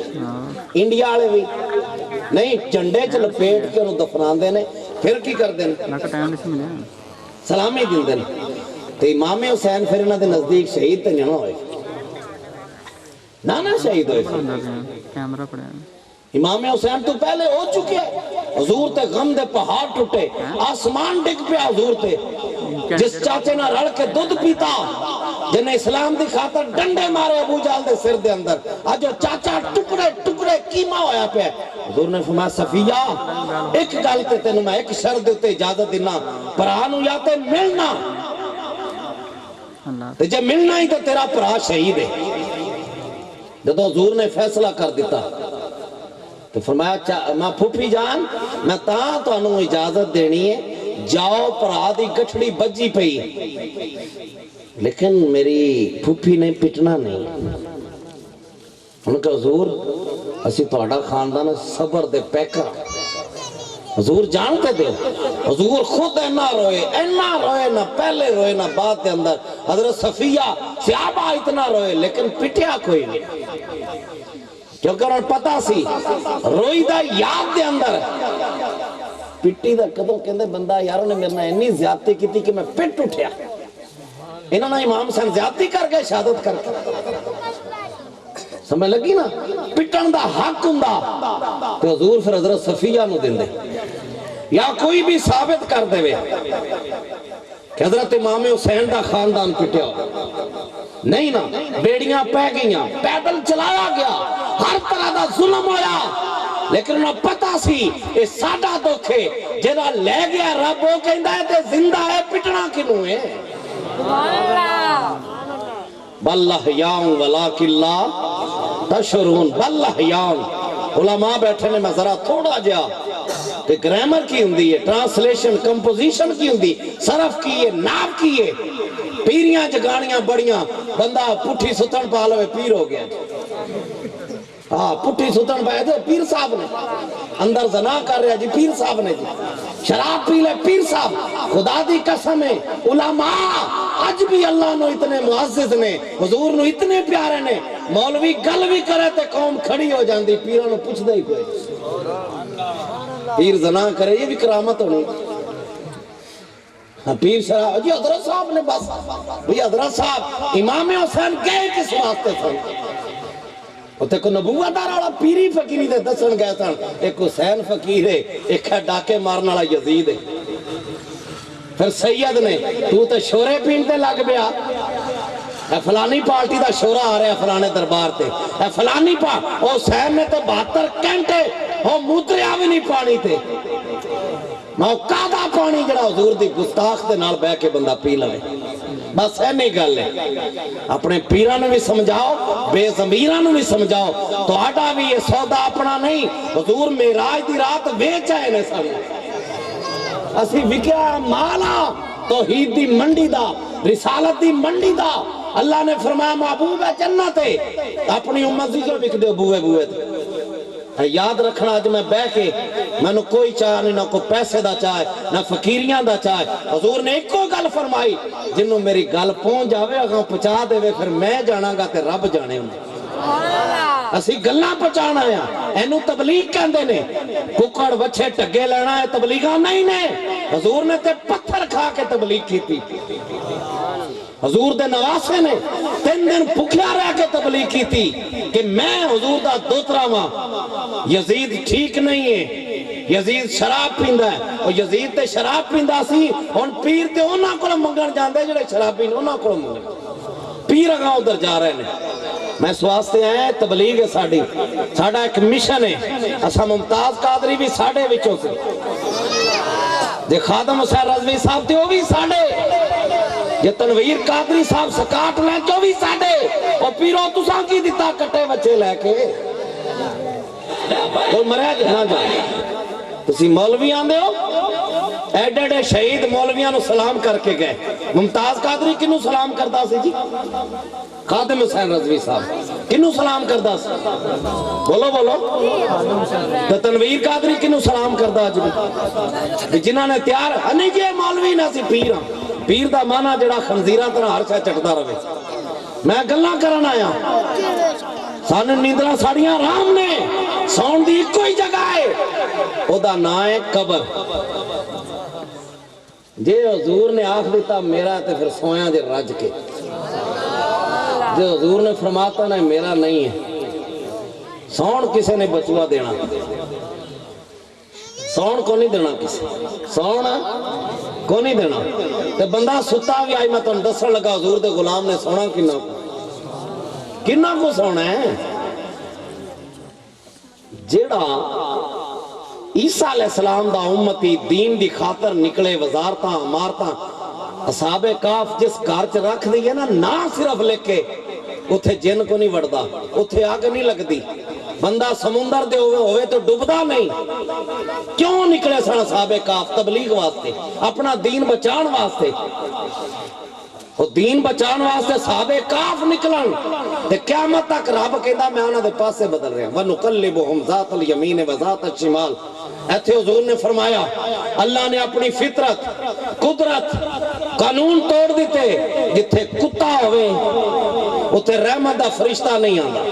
انڈیا والے بھی نہیں، جھنڈے چ لپیٹ کے انہوں دفنان دے نے، پھر کی کر دیں؟ سلامی دن دیں۔ تو امام حسین پھر انہوں دے نزدیک شہید تے نہیں ہوئے، نانا شہید ہوئے، امام حسین تو پہلے ہو چکے، حضور تے غم دے پہاڑ ٹوٹے، آسمان ڈگ پیا حضور تے، جس چاچے نہ رڑ کے دودھ پیتا، جنہیں اسلام دی خاطر ڈنڈے مارے ابو جال دے سر دے اندر، آج جو چاچا ٹکڑے ٹکڑے کیما ہویا پہ، حضور نے فرمایا صفیہ ایک گل تے تینوں میں ایک شرط دیتے اجازت دینا، پرانو یا تے ملنا، تے جے ملنا ہی تو تیرا پرا شہید ہے۔ جدو حضور نے فیصلہ کر دیتا تو فرمایا ماں پھوپھی جان میں تاں تو انہوں اجازت دینی ہے، جاؤ پرا دی گٹھڑی بجی پئی، لیکن میری پھوپھی نے پٹنا نہیں، ان کا حضور اسی تہاڈا خاندان صبر دے پیکر، حضور جانتے دے، حضور خود اینا روئے نہ پہلے روئے نہ بعد دے اندر، حضرت صفیہ صحابہ اتنا روئے لیکن پٹیا کوئی نہیں، کیونکہ انہوں پتا سی روئی دا یاد دے اندر پٹی دا کدوں کہندے بندہ یاروں نے میرے نے اتنی زیادتی کی تھی کہ میں پٹ اٹھیا، انہوں نے امام حسین زیادتی کر گئے شہادت کر کے، سمجھ لگی نا، پٹن دا حق ہوندا تو حضور پھر حضرت صفیہ نو دے یا کوئی بھی ثابت کر دے کہ حضرت امام حسین دا خاندان پٹیا ہو، نہیں نا، بیڑیاں پہ گئیاں، پیدل چلایا گیا، ہر طرح دا ظلم ہویا، لیکن انہوں پتا سی یہ ساڈا دکھ ہے، جہاں لے گیا رب وہ کہندا ہے تے زندہ ہے، پٹنا کنوں ہے؟ بل احیاء ولکن لا تشعرون، بل احیاء، علماء بیٹھے نے میں ذرا تھوڑا جا کہ گرامر کی ہوندی ہے، ٹرانسلیشن کمپوزیشن کی ہوندی، صرف کی ہے، ناف کی ہے، پیریاں جگانیاں بڑیاں، بندہ پٹھی ستن پالوے پیر ہو گیا، ہاں پٹھی ستن پائے تھے پیر صاحب نے، اندر زنا کر رہا جی پیر صاحب نے جی، شراب پی لے پیر صاحب، خدا دی قسم ہے، علماء آج بھی اللہ نو اتنے معزز نے، حضور نو اتنے پیارے نے، مولوی گل بھی کرے تے قوم کھڑی ہو جاندی، پیروں نو پوچھ دے ہی کوئی، پیر زنا کرے یہ بھی کرامت ہونی، پیر شراب، جی حضرت صاحب نے بس، بھئی حضرت صاحب امام حسین گئے کس واسطے تھے؟ اتھے کو نبوت دار والا پیری فقیری دے دسن گئے تھا، ایک حسین فقیر ہے، ایک ہے ڈاکے مارن والا یزید ہے، پھر سید نے تو تے شورے پینتے لگ بیا، اے فلانی پارٹی دا شورہ آ رہا ہے فلانے دربار تے، اے فلانی او حسین نے تے 72 گھنٹے او مدریا بھی نہیں پانی تے، موقع دا پانی جڑا حضور دی گستاخ دے نال بہ کے بندہ پی لے، بس ہے نہیں گل ہے، اپنے پیران بھی سمجھاؤ، بے ضمیران بھی سمجھاؤ، تو آڈا بھی یہ سودا اپنا نہیں، حضور معراج دی رات بیچا ہے نے سارے، اسی وکیا مالا توحید دی منڈی دا، رسالت دی منڈی دا، اللہ نے فرمایا محبوب ہے جنت ہے، اپنی امت دی جو وک دے بوئے تے، یاد رکھنا آج میں بے کے میں نے کوئی چاہ نہیں، نہ کوئی پیسے دا چاہے نہ فقیریاں دا چاہے، حضور نے ایک کو گل فرمائی جنہوں میری گل پہنچ جاوے اگاں پچا دے وے پھر میں جانا گا تے رب جانے ہوں، اسی گلنا پچانا ہے، اینو تبلیغ کہندے نے، ککڑ وچھے ٹگے لینا ہے تبلیغاں نہیں نے، حضور نے تے پتھر کھا کے تبلیغ کی تھی، حضور دے نواسے نے 3 دن بھوکیا رہ کے تبلیغ کی تھی کہ میں حضور دا دوترا ماں، یزید ٹھیک نہیں ہے، یزید شراب پیندا ہے، اور یزید تے شراب پیندا سی، ہن پیر تے انہاں کول منگن جاندے جڑے شراب پین انہاں کول منگن، پیر اگاں ادھر جا رہے ہیں، میں اس واسطے آیا تبلیغ ہے ساڑی، ساڑا ایک مشن ہے، اسا ممتاز قادری بھی ساڑے وچوں سے، دے خادم حسین رضوی صاحب تے وہ بھی ساڑے، یہ تنویر قادری صاحب سکاٹ لیں جو بھی ساڑے، اور پیرو تساں کی دیتا کٹے بچے لے کے، تو مریا جہاں جا، تسی مولوی آن دے ہو، ایڈے شہید مولویاں نو سلام کر کے گئے، ممتاز قادری کنو سلام کرتا سی جی؟ خادم حسین رضوی صاحب کنو سلام کرتا سی؟ بولو بولو، تو تنویر قادری کنو سلام کرتا جی؟ جنہاں نے تیار ہنی جی مولوی نہ سی پیر ہاں، پیر دا مانا جڑا خنزیرہ طرح ہر شاہ چکتا رہے، میں گلہ کرنا آیا، سانے نیندرہ ساڑیاں رام نے، سون دی کوئی جگہ ہے، او دا نائے قبر، جے حضور نے آخ دیتا میرا تے پھر سویاں جے رج کے، جے حضور نے فرماتا نا میرا نہیں ہے، سون کسے نے بچوا دینا، سون کو نہیں دینا کسی، سون کو نہیں دینا، تے بندہ ستا بھی آئی میں تو دسن لگا حضور دے غلام نے سونا کنہ کو سونا ہے، جیڑا عیسیٰ علیہ السلام دا امتی دین دی خاطر نکلے وزارتاں امارتاں اصحاب کاف جس گھر چ رکھ دیئے نا صرف لے کے اتھے جن کو نہیں وڑدا اتھے آگ نہیں لگ دی بندہ سمندر دے ہوئے تو ڈوبدا نہیں کیوں نکلے سن اصحاب کاف تبلیغ واسطے اپنا دین بچان واسطے وہ دین بچان واسطے صحابے کاف نکلن تے قیامت تک رب کہندا میں انہاں دے پاسے بدل رہا وَنُقَلِّبُهُمْ ذَاتَ الْيَمِينِ وَذَاتَ الشِّمَالِ. ایتھے حضور نے فرمایا اللہ نے اپنی فطرت قدرت قانون توڑ دیتے جتھے کتا ہوئے اتھے رحمت دا فرشتہ نہیں آندا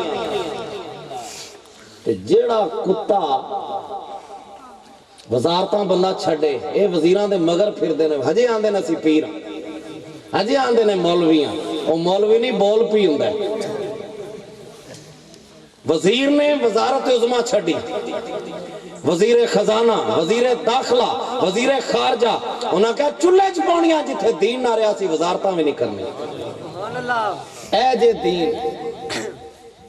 تے جیڑا کتا وزارتاں بندہ چھڑے اے وزیراں دے مگر پھر دے نے ہجے آندے نسی پیر ہجے آندے نے مولویاں او مولوی نہیں بول پی ہوندا ہے. وزیر نے وزارت عظمیٰ چھڑی وزیر خزانہ وزیر داخلہ وزیر خارجہ انہاں کہا چلے چ پاؤنیاں جتھے دین نہ رہا سی وزارتاں بھی نہیں کرنی. اے جے دین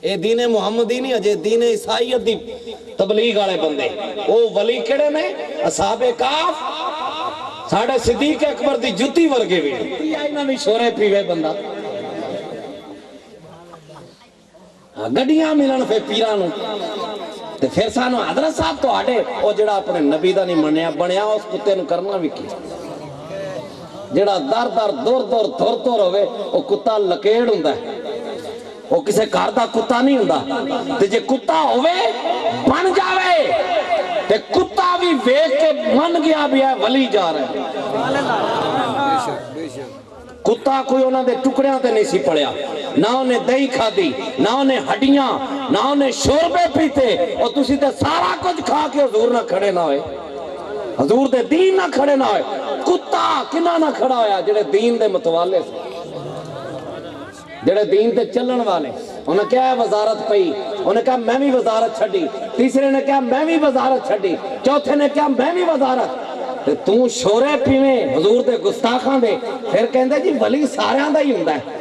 اے دین محمدی نہیں اجے دین عیسائیت دی تبلیغ والے بندے او ولی کیڑے نے اصحاب کاف ساڑھے صدیق اکبر دی جتی ورگے بھی انہاں بھی شورے پیوے بندہ گڈیاں ملن پہ پیرانو تے پھر سانو حضرت صاحب تو آڑے او جڑا اپنے نبی دا نہیں منیا بنیا اس کتے نو کرنا بھی کی جڑا در در دور دور دور دور ہوئے او کتا لکیڑ ہوندا ہے وہ کسے گھر دا کتا نہیں ہوندا تے جے کتا ہوئے بن جاوے تے کتا بھی ویکھ کے من گیا بھی ہے ولی جا رہا ہے. کتا کوئی انہاں دے ٹکڑیاں تے نہیں سی پڑیا نہ انہیں دہی کھا دی نہ انہیں ہڈیاں نہ انہیں شوربے پیتے اور تسی تے سارا کچھ کھا کے حضور نہ کھڑے نہ ہوئے حضور دے دین نہ کھڑے نہ ہوئے. کتا کنہ نہ کھڑا ہویا جڑے دین دے متوالے سے جڑے دین تے چلن والے انہیں کیا ہے وزارت پئی انہیں کہا میں بھی وزارت چھڑی تیسرے نے کہا میں بھی وزارت چھڑی چوتھے نے کہا میں بھی وزارت تو شورے پیویں حضور دے گستاخاں دے پھر کہندے جی ولی ساریاں دا ہی ہوندا ہے.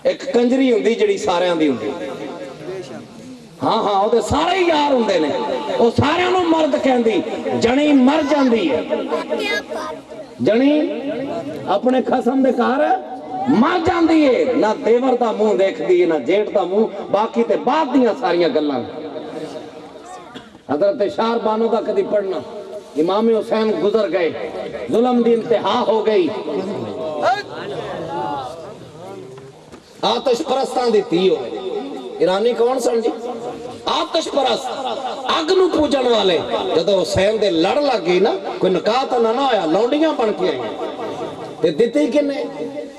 ایک کنجری ہوندی جڑی ساریاں دی ہوندی ہاں ہاں او تے سارے ہی یار ہوندے نے او ساریاں نوں مرد کہندی جنی مر جاندی ہے جنی اپنے خصم دے گھر مر جاندی ہے نہ دیور دا منہ دیکھدی ہے نہ جیٹ دا منہ باقی تے بعد دیاں ساریاں گلاں. حضرت شار بانو دا کدی پڑھنا امام حسین گزر گئے ظلم دی انتہا ہو گئی آتش پرستان دی تھی ہوئے ایرانی کون سمجھی آتش پرست اگ نو پوجن والے جدو حسین دے لڑ لگ گئی نا کوئی نکاح تا نہ ہویا لونڈیاں بن کے آئیں تے دیتی کنے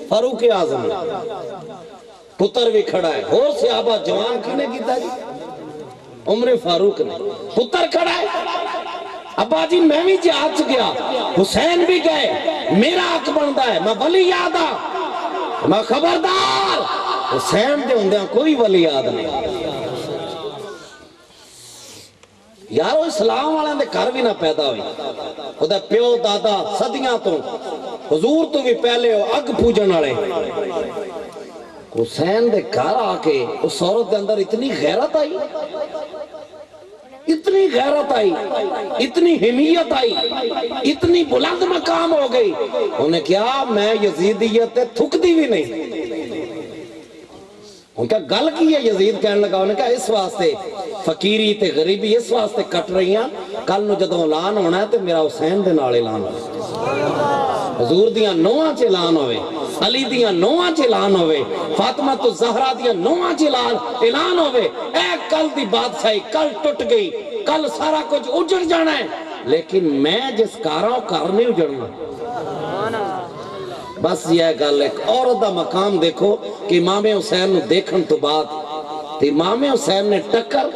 فاروق اعظم پتر بھی کھڑا ہے اور صحابہ جوان کھنے کی تھا جی عمر فاروق نے پتر کھڑا ہے ابا جی میں بھی جہاد چ گیا حسین بھی گئے میرا حق بنتا ہے میں ولی یاد آ میں خبردار حسین دے ہوندیاں کوئی ولی یاد نہیں یارو اسلام والے دے گھر بھی نہ پیدا ہوئی او دا پیو دادا صدیاں تو حضور تو بھی پہلے ہو اگ پوجن والے حسین دے گھر آ کے اس عورت دے اندر اتنی غیرت آئی اتنی غیرت آئی اتنی حمیت آئی اتنی بلند مقام ہو گئی انہیں کیا میں یزیدیت تھک دی بھی نہیں ان کا گل کی ہے یزید کہنے لگا انہیں کہا اس واسطے فقیری تے غریبی اس واسطے کٹ رہی ہیں کل نو جدوں اعلان ہونا ہے تے میرا حسین دے نال اعلان ہوئے حضور دیاں نوہاں چ اعلان ہوئے علی دیاں نوہاں چ اعلان ہوئے فاطمہ تو زہرا دیاں نوہاں چ اعلان ہوئے اے کل دی بادشاہی کل ٹوٹ گئی کل سارا کچھ اجڑ جانا ہے لیکن میں جس کاراں کار نہیں اجڑنا بس یہ گل ایک عورت دا مقام دیکھو کہ امام حسین نو دیکھن تو بعد تے امام حسین نے ٹکر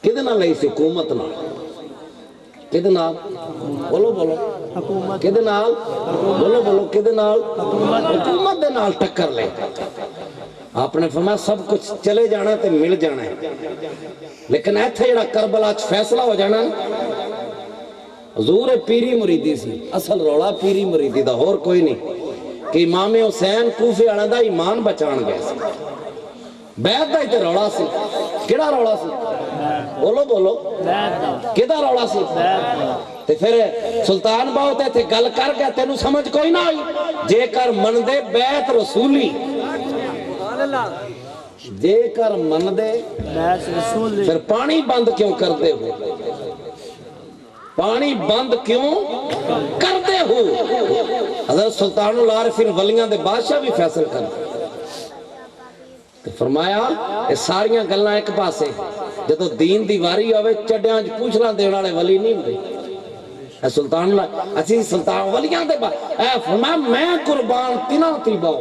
کدے نال لئی سی حکومت نال کدے نال بولو بولو کدے نال بولو بولو کدے نال حکومت دے نال ٹکر لے آپ نے فرمایا سب کچھ چلے جانا تے مل جانا ہے لیکن ایتھے جڑا کربلا چ فیصلہ ہو جانا حضور پیری مریدی سی اصل روڑا پیری مریدی دا اور کوئی نہیں کہ امام حسین کوفے والے دا ایمان بچان گئے سی بیعت دا ہی تے روڑا سی کیڑا روڑا سی بولو بولو کیڑا روڑا سی تے پھر سلطان باؤ تے تھے گل کر گیا تینوں سمجھ کوئی نہ ہوئی جے کر من دے بیعت رسولی جے کر من دے پھر پانی بند کیوں کر دے ہو پانی بند کیوں کرتے ہو؟ حضرت سلطان العارفین ولیاں دے بادشاہ بھی فیصل کرتے فرمایا یہ ساریاں گلاں ایک پاسے جدو دین دی واری ہوئے چڈیاں پوچھنا دینے والے ولی نہیں ہوندے. اے سلطان اللہ اسی سلطان ولیاں دے اے فرمایا میں قربان تینا تی باؤ،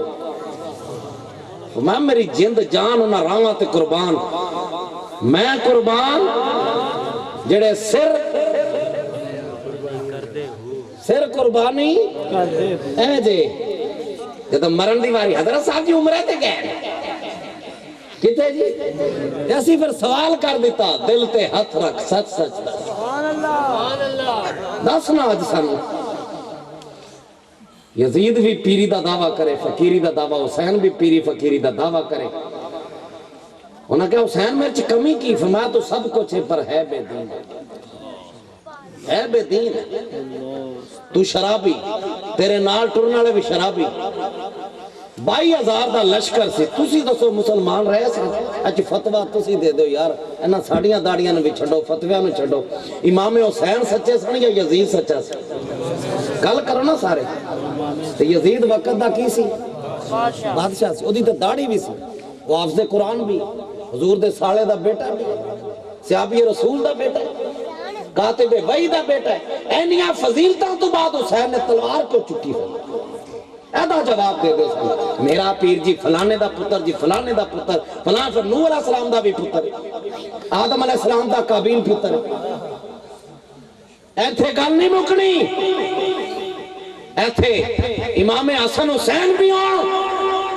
فرمایا میری جند جان انہاں راواں تے قربان، میں قربان جڑے سر قربانی اے جے جدو مرن دی واری حضرت صاحب جی عمرے تے گئے کتے جی ایسی پھر سوال کر دیتا دل تے ہاتھ رکھ سچ سچ دسنا اج سانو. یزید بھی پیری دا دعویٰ کرے فقیری دا دعویٰ، حسین بھی پیری فقیری دا دعویٰ کرے. انہوں نے کہا حسین میرے چ کمی کی؟ فرمایا تو سب کچھ ہے پر ہے بے دین، ہے بے دین. تو شرابی، تیرے نال ٹرن والے بھی شرابی، 22,000 دا لشکر سی. تسی دسو مسلمان رہے سن اچ فتویٰ تسی دے دو یار انہاں ساڑیاں داڑیاں نے بھی چھڑو، فتویاں نے چھڑو. امام حسین سچے سن یا یزید سچا سی؟ گل کرو نا سارے. تے یزید وقت دا کی سی؟ بادشاہ سی. اودی تے داڑھی بھی سی، وہ حافظ قرآن بھی، حضور دے سالے دا بیٹا بھی، صحابی رسول دا بیٹا ہے، کاتب وحی دا بیٹا ہے. اینیاں فضیلتاں تو بعد حسین نے تلوار کو چکی ہو. ایدہ جواب دے دے سن میرا پیر جی فلانے دا پتر جی فلانے دا پتر فلان، پھر نوح علیہ السلام دا بھی پتر، آدم علیہ السلام دا قابیل پتر. ایتھے گل نہیں مکنی، ایتھے امام حسن حسین بھی ہوں.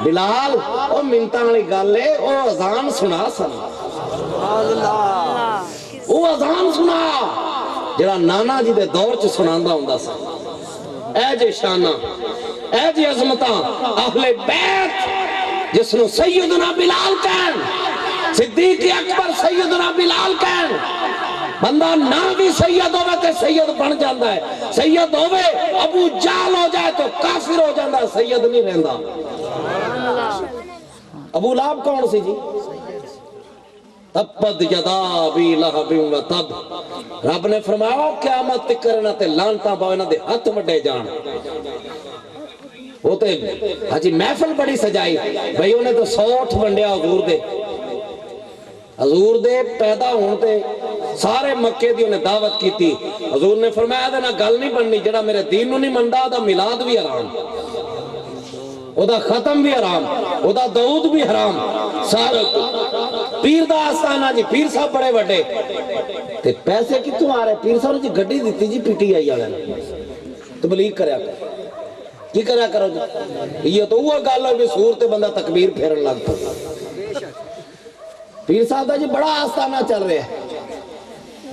بلال او منتاں والی گل ہے، او اذان سنا سن، او اذان سنا جڑا نانا جی دے دور چ سناندا ہوندا سی. اے جے شانہ، اے جی عظمتاں اہل بیت جس نو سیدنا بلال کہن، صدیق اکبر سیدنا بلال کہن. بندہ نہ بھی سید ہوئے تے سید بن جاندہ ہے، سید ہوئے ابو جال ہو جائے تو کافر ہو جاندہ ہے، سید نہیں رہندہ. ابو لہب کون سی جی؟ تبت یدا ابی لہب و تب. رب نے فرمایا قیامت تک کرنا تے لانتاں باوے دے ہاتھ وڈے جان. وہ تے حجی محفل بڑی سجائی بھئی انہیں تو 100 ونڈیا حضور دے پیدا ہون تے سارے مکے دی انہیں دعوت کی تھی. حضور نے فرمایا دینا گل نہیں بننی، جڑا میرے دین نو نہیں مندہ دا میلاد بھی حرام، او دا ختم بھی حرام، او دا دعود بھی حرام. سارے پیر دا آستانہ جی، پیر صاحب بڑے وڈے تے پیسے کتوں آ رہے؟ پیر صاحب جی گھڑی دیتی جی پی ٹی آئی والے تبلیغ کریا کر کی کریا کرو جی. یہ تو وہ گل ہے کہ سور تے بندہ تکبیر پھیرن لگتا. پیر صاحب دا جی بڑا آستانہ چل رہے ہیں.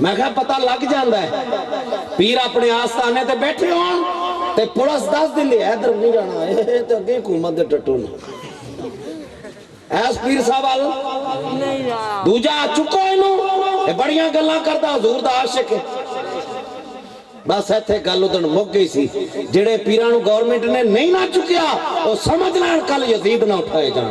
میں کہا پتہ لگ جاندہ ہے پیر اپنے آستانے تے بیٹھے ہوں تے پولیس 10 دن لے ادھر نہیں جانا ہے تے اگے حکومت دے ٹٹو نے ایس پیر صاحب آل دوجا چکو انہوں یہ بڑیاں گلاں کرتا حضور دا عاشق ہے. بس ایتھے گل ادھر مک گئی سی. جڑے پیرانو گورنمنٹ نے نہیں نہ چکیا وہ سمجھ لین کل یزید نہ اٹھائے جان.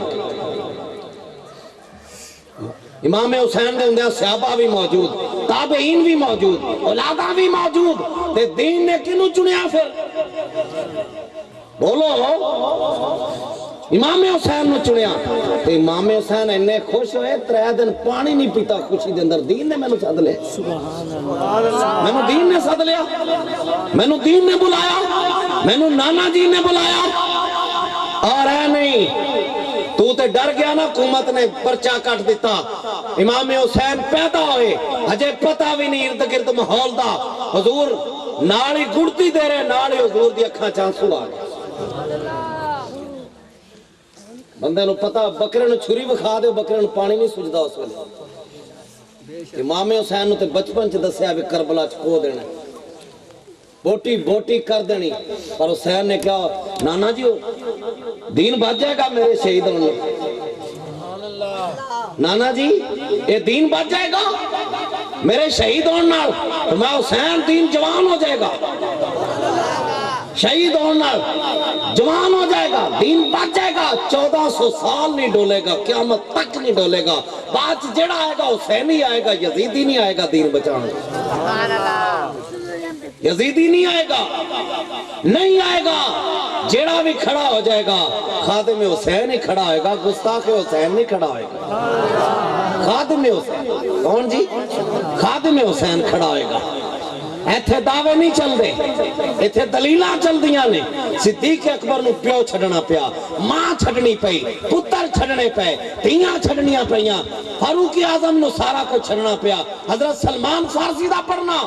امام حسین دے اندر صحابہ بھی موجود، تابعین بھی موجود، اولادہ بھی موجود، تے دین نے کنوں چنیا پھر بولو؟ امام حسین نے چنیا. تے امام حسین انہیں خوش ہوئے 3 دن پانی نہیں پیتا خوشی دے اندر. دین نے میں نے ساتھ لیا، میں نے دین نے ساتھ لیا، میں نے دین نے بلایا، میں نے نانا جی نے بلایا. اور اے نہیں تو تے ڈر گیا نا، حکومت نے پرچہ کٹ دیتا. امام حسین پیدا ہوئے ہجے پتہ بھی نہیں ارد گرد ماحول دا، حضور نالی گڑتی دے رہے، نالی حضور دی اکھاں چانسو آ گئے. بندے نو پتہ بکرے نو چھری بکھا دے، بکرے نو پانی نہیں سجدہ اس ویلے. امام حسین نو تے بچپن چ دسیا بھی کربلا چ کھو دینا، بوٹی بوٹی کر دینی. پر حسین نے کہا نانا جی دین بچ جائے گا میرے شہید ہونے، نانا جی یہ دین بچ جائے گا میرے شہید ہونے، تو میں حسین دین جوان ہو جائے گا، شہید ہونا جوان ہو جائے گا، دین بچ جائے گا. 1400 سال نہیں ڈولے گا، قیامت تک نہیں ڈولے گا. بعد جڑا آئے گا حسینی آئے گا، یزیدی نہیں آئے گا دین بچانے. یزیدی نہیں آئے گا، نہیں آئے گا۔ جیڑا بھی کھڑا ہو جائے گا خادم حسین ہی کھڑا ہوئے گا، گستاخ حسین نہیں کھڑا ہوئے گا۔ خادم حسین کون جی؟ خادم حسین کھڑا ہوئے گا۔ ایتھے دعوے نہیں چل دے، ایتھے دلیلاں چل دیاں نے۔ صدیق اکبر نو پیو چھڑنا پیا، ماں چھڑنی پئی، پتر چھڑنے پے، تیاں چھڑنیاں پئیاں، فاروق اعظم نو سارا کو چھڑنا پیا۔ حضرت سلمان فارسی دا پڑھنا،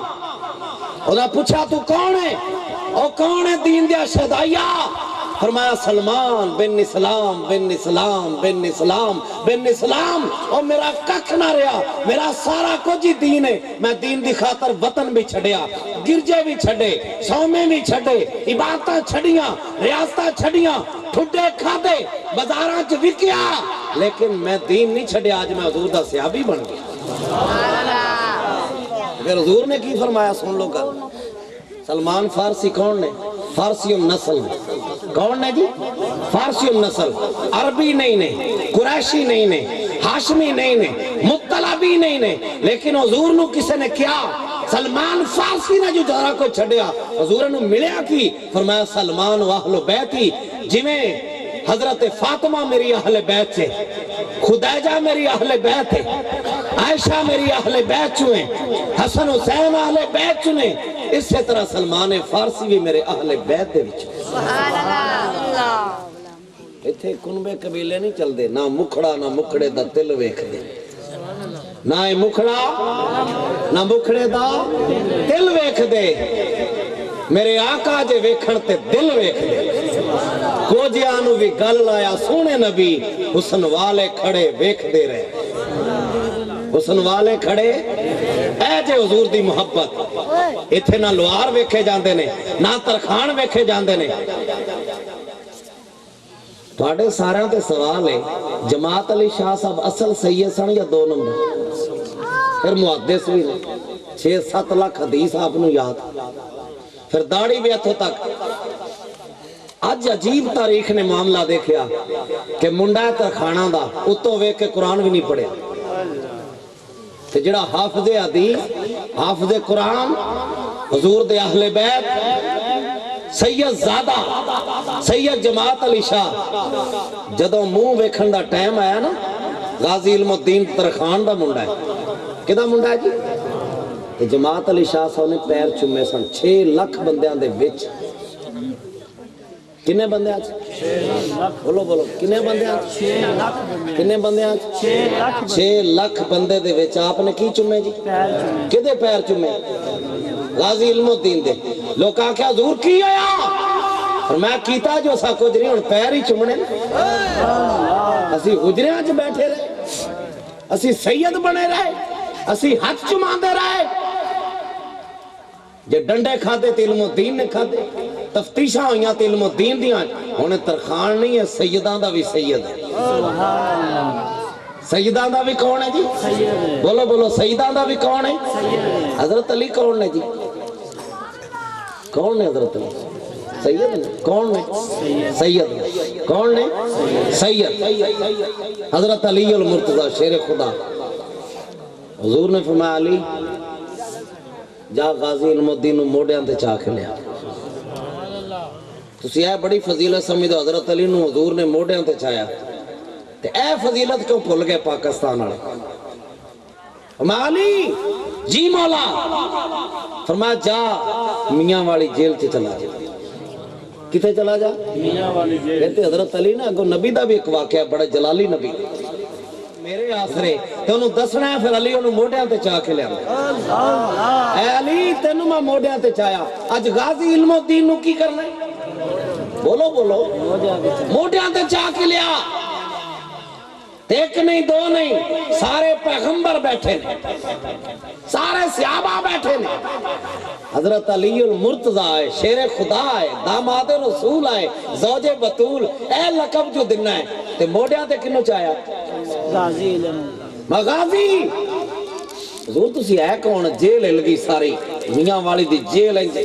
انہاں پوچھا تو کون ہے؟ او کون ہے دین دیا شہدائیہ؟ فرمایا سلمان بن اسلام بن اسلام بن اسلام بن اسلام۔ اور میرا ککھ نہ رہا، میرا سارا کچھ ہی دین ہے۔ میں دین دی خاطر وطن بھی چھڑیا، گرجے بھی چھڑے، سومے بھی چھڑے، عبادتاں چھڑیاں، ریاستاں چھڑیاں، ٹھڈے کھادے، بازاراں چ وکیا، لیکن میں دین نہیں چھڑیا۔ آج میں حضور دا صحابی بن گیا۔ پھر حضور نے کی فرمایا سن لو گل۔ سلمان فارسی کون نے؟ فارسی النسل کون نے جی؟ فارسی النسل، عربی نہیں نے، قریشی نہیں نے، ہاشمی نہیں نے، مطلبی نہیں نے، لیکن حضور نو کسے نے کیا؟ سلمان فارسی نے جو جارا کو چھڑیا، حضور نے ملیا کی؟ فرمایا سلمان و اہل بیتی، جویں حضرت فاطمہ میری اہل بیت سے، خدیجہ میری اہل بیت ہے، عائشہ میری اہل بیت چویں، حسن حسین اہل بیت چویں، اسی طرح سلمان فارسی بھی میرے اہل بیت دے وچ۔ سبحان اللہ۔ ایتھے کنبے قبیلے نہیں چل دے، نہ مکھڑا نہ مکھڑے دا دل ویکھ دے، نہ مکھڑا نہ مکھڑے دا دل ویکھ دے۔ میرے آقا جے ویکھن تے دل ویکھ دے۔ کوجیانو بھی گل لایا سونے نبی، حسن والے کھڑے ویکھ دے رہے، حسن والے کھڑے اے جے حضور دی محبت۔ اتھے نہ لوار ویکھے جاندے نے، نہ ترخان ویکھے جاندے نے۔ تواڈے سارے تے سوال ہے، جماعت علی شاہ صاحب اصل سید سن یا 2 نمبر؟ پھر محدث بھی نے، 6-7 لاکھ حدیث آپ نو یاد، پھر داڑھی بھی اتھوں تک۔ اج عجیب تاریخ نے معاملہ دیکھیا کہ منڈا ہے ترخانہ دا، اتو ویکھ کے قرآن بھی نہیں پڑھیا، تے جڑا حافظ حدیث، حافظ قرآن، حضور دے اہل بیت، سید زادہ، سید جماعت علی شاہ، جدوں منہ ویکھن دا ٹائم آیا نا، غازی علم الدین ترخان دا منڈا ہے، کدا منڈا ہے جی؟ تے جماعت علی شاہ صاحب نے پیر چومے سن، 6 لاکھ بندیاں دے وچ۔ کنے بندے آج؟ بولو بولو کنے بندے آج؟ کنے بندے آج؟ 6 لاکھ بندے دے وچ آپ نے کی چومے جی؟ کدے پیر چومے؟ غازی علم الدین دے۔ لوگ آکھیا حضور کی ہویا؟ اور میں کیتا جو سا کچھ نہیں، ہن پیر ہی چومنے۔ اسی حجریاں چ بیٹھے رہے، اسی سید بنے رہے، اسی ہاتھ چماندے رہے۔ جے ڈنڈے کھادے تے علم الدین نے کھادے، تفتیشاں ہوئیاں تے علم الدین دیاں، انہیں ترخان نہیں ہے، سیدان دا بھی سید ہے۔ سیدان دا بھی کون ہے جی؟ بولو بولو سیدان دا بھی کون ہے؟ حضرت علی کون ہے جی؟ کون ہے حضرت علی؟ سید نے کون ہے؟ سید کون ہے؟ سید حضرت علی المرتضی شیر خدا۔ حضور نے فرمایا علی جا غازی علم الدین نو موڑیاں تے چاہ کے لیا۔ تسی اے بڑی فضیلت سمجھو، حضرت علی نو حضور نے موڑیاں تے چاہیا، تے اے فضیلت کیوں بھول گئے پاکستان والے؟ فرمایا علی جی مولا، فرمایا جا میاں والی جیل تے چلا جا۔ کتے چلا جا؟ میاں والی جیل۔ کہتے حضرت علی نا اگو نبی دا بھی ایک واقعہ بڑا جلالی نبی، میرے آسرے تے انہوں دسنا ہے، پھر علی انہوں موڑیاں تے چاہ کے لیا۔ اے علی تینوں میں موڑیاں تے چاہیا، اج غازی علم الدین نو کی کرنا ہے؟ بولو بولو موڑیاں تے چاہ کے لیا۔ ایک نہیں دو نہیں، سارے پیغمبر بیٹھے نے، سارے صحابہ بیٹھے نے۔ حضرت علی المرتضی آئے، شیر خدا آئے، داماد رسول آئے، زوج بطول، اے لقب جو دنہ ہے تے موڑیاں تے کنو چاہیا؟ غازی علم مغازی۔ حضور تسی اے کون؟ جیل لگی ساری میاں والی دی جیل انج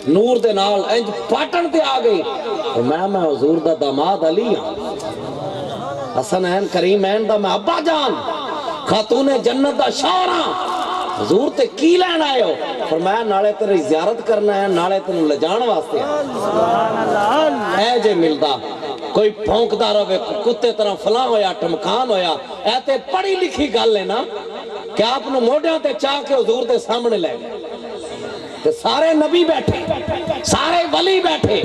نور دے نال انج پاٹن تے آ گئی۔ میں حضور دا داماد علی ہاں، حسن این کریم این دا میں ابا جان، خاتون جنت دا شوہر ہاں، حضور تے کی لین آئے ہو؟ فرمایا نالے تیری زیارت کرنا ہے نالے تینوں لے جان واسطے اے جے ملدا کوئی بھونکدا رہے کتے طرح فلاں ہویا ٹمکان ہویا اے تے پڑھی لکھی گل ہے نا کہ آپ نو موڈیاں تے چاہ کے حضور دے سامنے لے گئے تے سارے نبی بیٹھے سارے ولی بیٹھے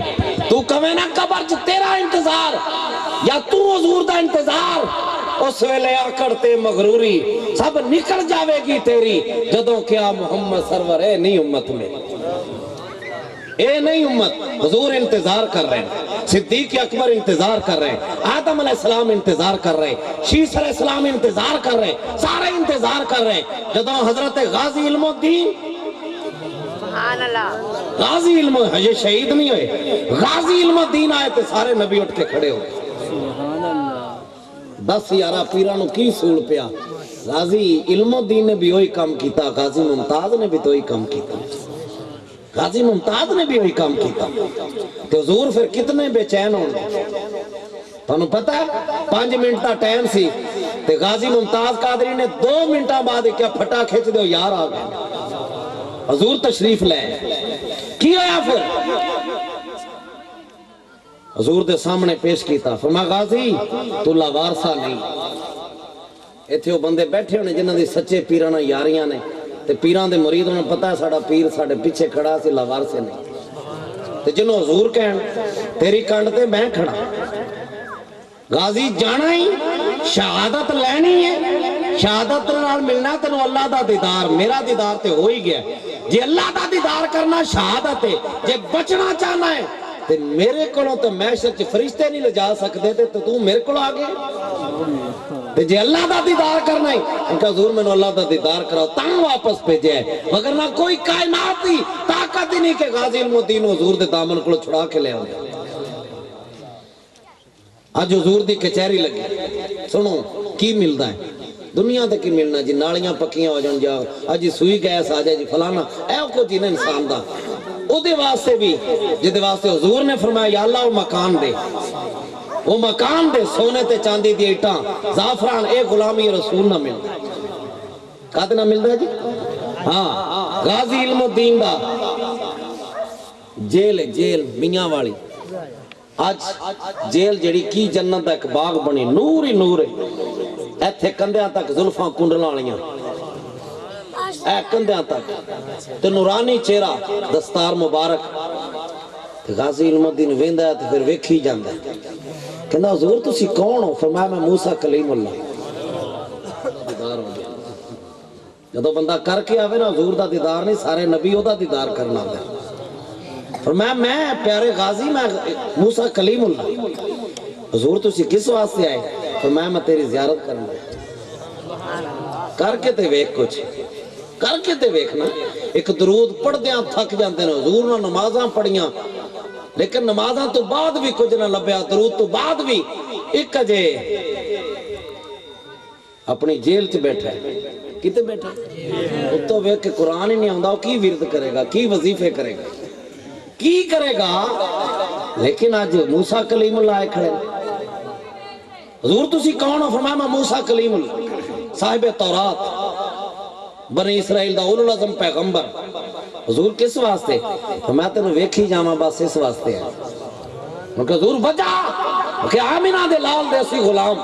تو کہے نا قبر چ تیرا انتظار یا تو حضور دا انتظار اس ویلے آکڑتے مغروری سب نکل جاوے گی تیری جدوں کیا محمد سرور اے نہیں امت میں اے نہیں امت حضور انتظار کر رہے ہیں صدیق اکبر انتظار کر رہے ہیں آدم علیہ السلام انتظار کر رہے ہیں شیس علیہ السلام انتظار کر رہے ہیں سارے انتظار کر رہے ہیں جدوں حضرت غازی علم الدین غازی علم یہ شہید نہیں ہوئے غازی علم الدین آئے تھے سارے نبی اٹھ کے کھڑے ہو بس یارا پیرانو کی سوڑ پیا غازی علم الدین نے بھی وہی کام کیتا غازی ممتاز نے بھی تو وہی کام کیتا غازی ممتاز نے بھی وہی کام کیتا تو حضور پھر کتنے بے چین ہونے تانوں پتہ ہے 5 منٹ دا ٹائم سی تے غازی ممتاز قادری نے 2 منٹاں بعد کیا پھٹا کھچ دیو یار آ گئے حضور تشریف لے کی ہویا پھر حضور دے سامنے پیش کیتا فرمایا غازی تو لاوارسا نہیں ایتھے وہ بندے بیٹھے ہونے جنہاں دی سچے پیرانا یاریاں نے تے پیران دے مرید انہوں نے پتا ہے ساڑا پیر ساڑے پیچھے کھڑا سی لاوارسے نہیں تے جنہوں حضور کہن تیری کانڈ تے میں کھڑا غازی جانا ہی شہادت لینی ہے شہادت نال ملنا تینوں اللہ دا دیدار میرا دیدار تے ہو ہی گیا جے اللہ دا دیدار کرنا شہادت ہے جے بچنا چاہنا ہے تے میرے کولوں تے محشر چ فرشتے نہیں لے جا سکتے تے تو میرے کول آ گئے تے جے اللہ دا دیدار کرنا ہے ان کا حضور میں نے اللہ دا دیدار کراؤ تاں واپس بھیجے ہے مگر نہ کوئی کائنات دی طاقت ہی نہیں کہ غازی علم الدین حضور دے دامن کو چھڑا کے لے آؤں آج حضور دی کچہری لگی سنو کی ملدا ہے دنیا تے کی ملنا جی نالیاں پکیاں ہو جان جاؤ اج سوئی گیس آ جائے جی فلانا اے کو جی نے انسان دا او دے واسطے بھی جدے واسطے حضور نے فرمایا یا اللہ وہ مکان دے سونے تے چاندی دی اٹاں زعفران اے غلامی رسول نہ ملدا کہتے نہ ملدا جی ہاں غازی علم الدین دا جیل میاں والی آج جیل جڑی کی جنت دا ایک باغ بنی نور ہی نور ہے ایتھے کندیاں تک زلفاں کنڈلاں والیاں اے کندیاں تک تے نورانی چہرہ دستار مبارک غازی علم الدین ویندا ہے تے پھر ویکھی جاندا ہے کہندا حضور تسی کون ہو فرمایا میں موسیٰ کلیم اللہ دیدار ہو گیا جدوں بندہ کر کے آوے نا حضور دا دیدار نہیں سارے نبی او دا دیدار کرنا ہے فرمایا میں پیارے غازی میں موسیٰ کلیم اللہ حضور تسی کس واسطے آئے فرمایا میں تیری زیارت کرنا کر کے تے ویکھ کچھ کر کے تے ویکھنا ایک درود پڑھ دیاں تھک جاندے نے حضور نے نمازاں پڑھیاں لیکن نمازاں تو بعد بھی کچھ نہ لبیا درود تو بعد بھی ایک جے اپنی جیل چ بیٹھا ہے کتے بیٹھا ہے تو ویکھ کے قرآن ہی نہیں آندا کی ورد کرے گا کی وظیفے کرے گا کی کرے گا لیکن آج موسیٰ کلیم اللہ آئے کھڑے حضور تسی کون ہو فرمایا میں موسیٰ کلیم اللہ صاحب تورات بنی اسرائیل دا اولو العزم پیغمبر حضور کس واسطے فرمایا تینوں ویکھی جاواں بس اس واسطے ہے کہ حضور بجا کہ آمینہ دے لال دے سی غلام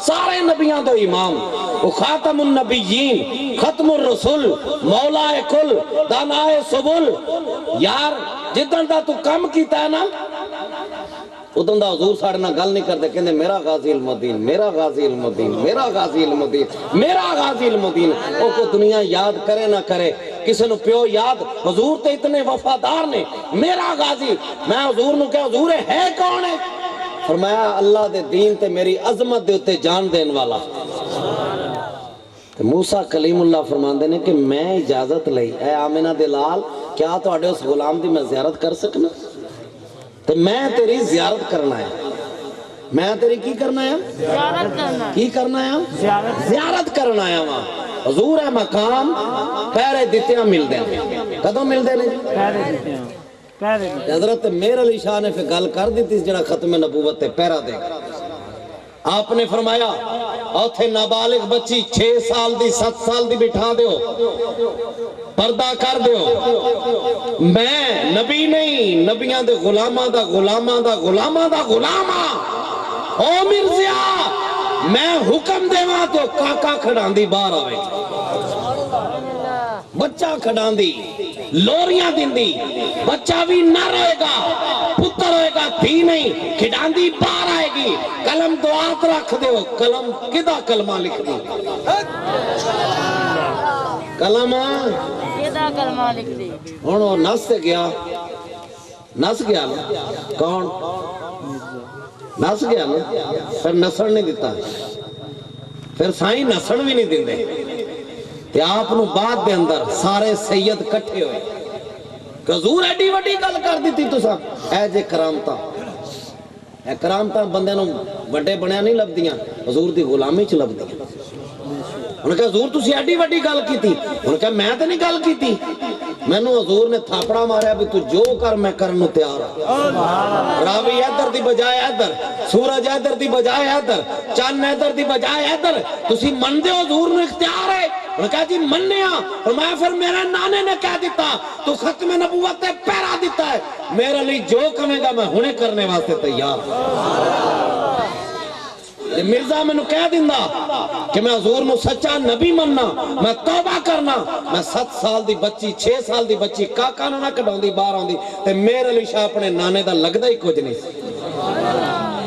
سارے نبیاں دو امام وہ خاتم النبیین ختم الرسول مولا کل دانائے سبل یار جدن دا تو کم کیتا ہے نا ادن دا حضور ساڑھے نہ گل نہیں کرتے کہنے میرا غازی علم الدین میرا غازی علم الدین میرا غازی علم الدین میرا غازی علم الدین او کو دنیا یاد کرے نہ کرے کسی نو پیو یاد حضور تے اتنے وفادار نے میرا غازی میں حضور نو کہ حضور ہے کون ہے فرمایا اللہ دے دین تے میری عظمت دے اتے جان دین والا موسیٰ کلیم اللہ فرماندے نے کہ میں اجازت لئی اے آمینہ دلال کیا تو آڑے اس غلام دی میں زیارت کر سکنا تو میں تیری زیارت کرنا ہے میں تیری کی کرنا ہے زیارت کرنا کی کرنا ہے زیارت کرنا ہے وہاں حضور ہے مقام پیرے دیتیاں مل دیں کدوں مل دیں پیرے دیتیاں حضرت میر علی شاہ نے پھر گل کر دی تھی جڑا ختم نبوت تے پیرا دے آپ نے فرمایا اوتھے نابالغ بچی 6 سال دی 7 سال دی بٹھا دیو پردہ کر دیو میں نبی نہیں نبیاں دے غلاماں دا غلاماں دا غلاماں دا غلاماں او مرزیا میں حکم دیواں تو کاکا کھڑان دی باہر آوے بچہ کھڑان دی لوریاں دن دی بچہ بھی نہ رہے گا پتر ہوئے گا تھی نہیں کھڑان دی باہر آئے گی کلم دعات رکھ دیو کلم کدہ کلمہ لکھ دی کلمہ کدہ کلمہ لکھ دی انہوں نس گیا نا کون نس گیا نا پھر نسن نہیں دیتا پھر سائیں نسن بھی نہیں دیندے تے آپ نو بعد دے اندر سارے سید کٹھے ہوئے کہ حضور ایڈی وڈی گل کر دیتی تساں اے جے کرامتاں بندے نو وڈے بنیا نہیں لبدیاں حضور دی غلامی چ لبدیاں انہوں نے کہا حضور تسی ایڈی وڈی گل کیتی انہوں نے کہا میں تے نہیں گل کیتی میں نو حضور نے تھاپڑا ماریا بھی تو جو کر میں کرنو تیار راوی ادھر دی بجائے ادھر سورج ادھر دی بجائے ادھر چاند ادھر دی بجائے ادھر تسی من دے حضور نو اختیار ہے انہوں نے کہا جی منیا فرمایا پھر میرے نانے نے کہہ دیتا تو ختم نبوت تے پیرا دیتا ہے میرے لیے جو کمے گا میں ہنے کرنے واسطے تیار مرزا میں نو کہہ دیندہ کہ میں حضور نو سچا نبی مننا میں توبہ کرنا میں 7 سال دی بچی 6 سال دی بچی کاکا نہ کٹاؤں دی باہر آؤں دی تے میرے لیے شاہ اپنے نانے دا لگدا ہی کچھ نہیں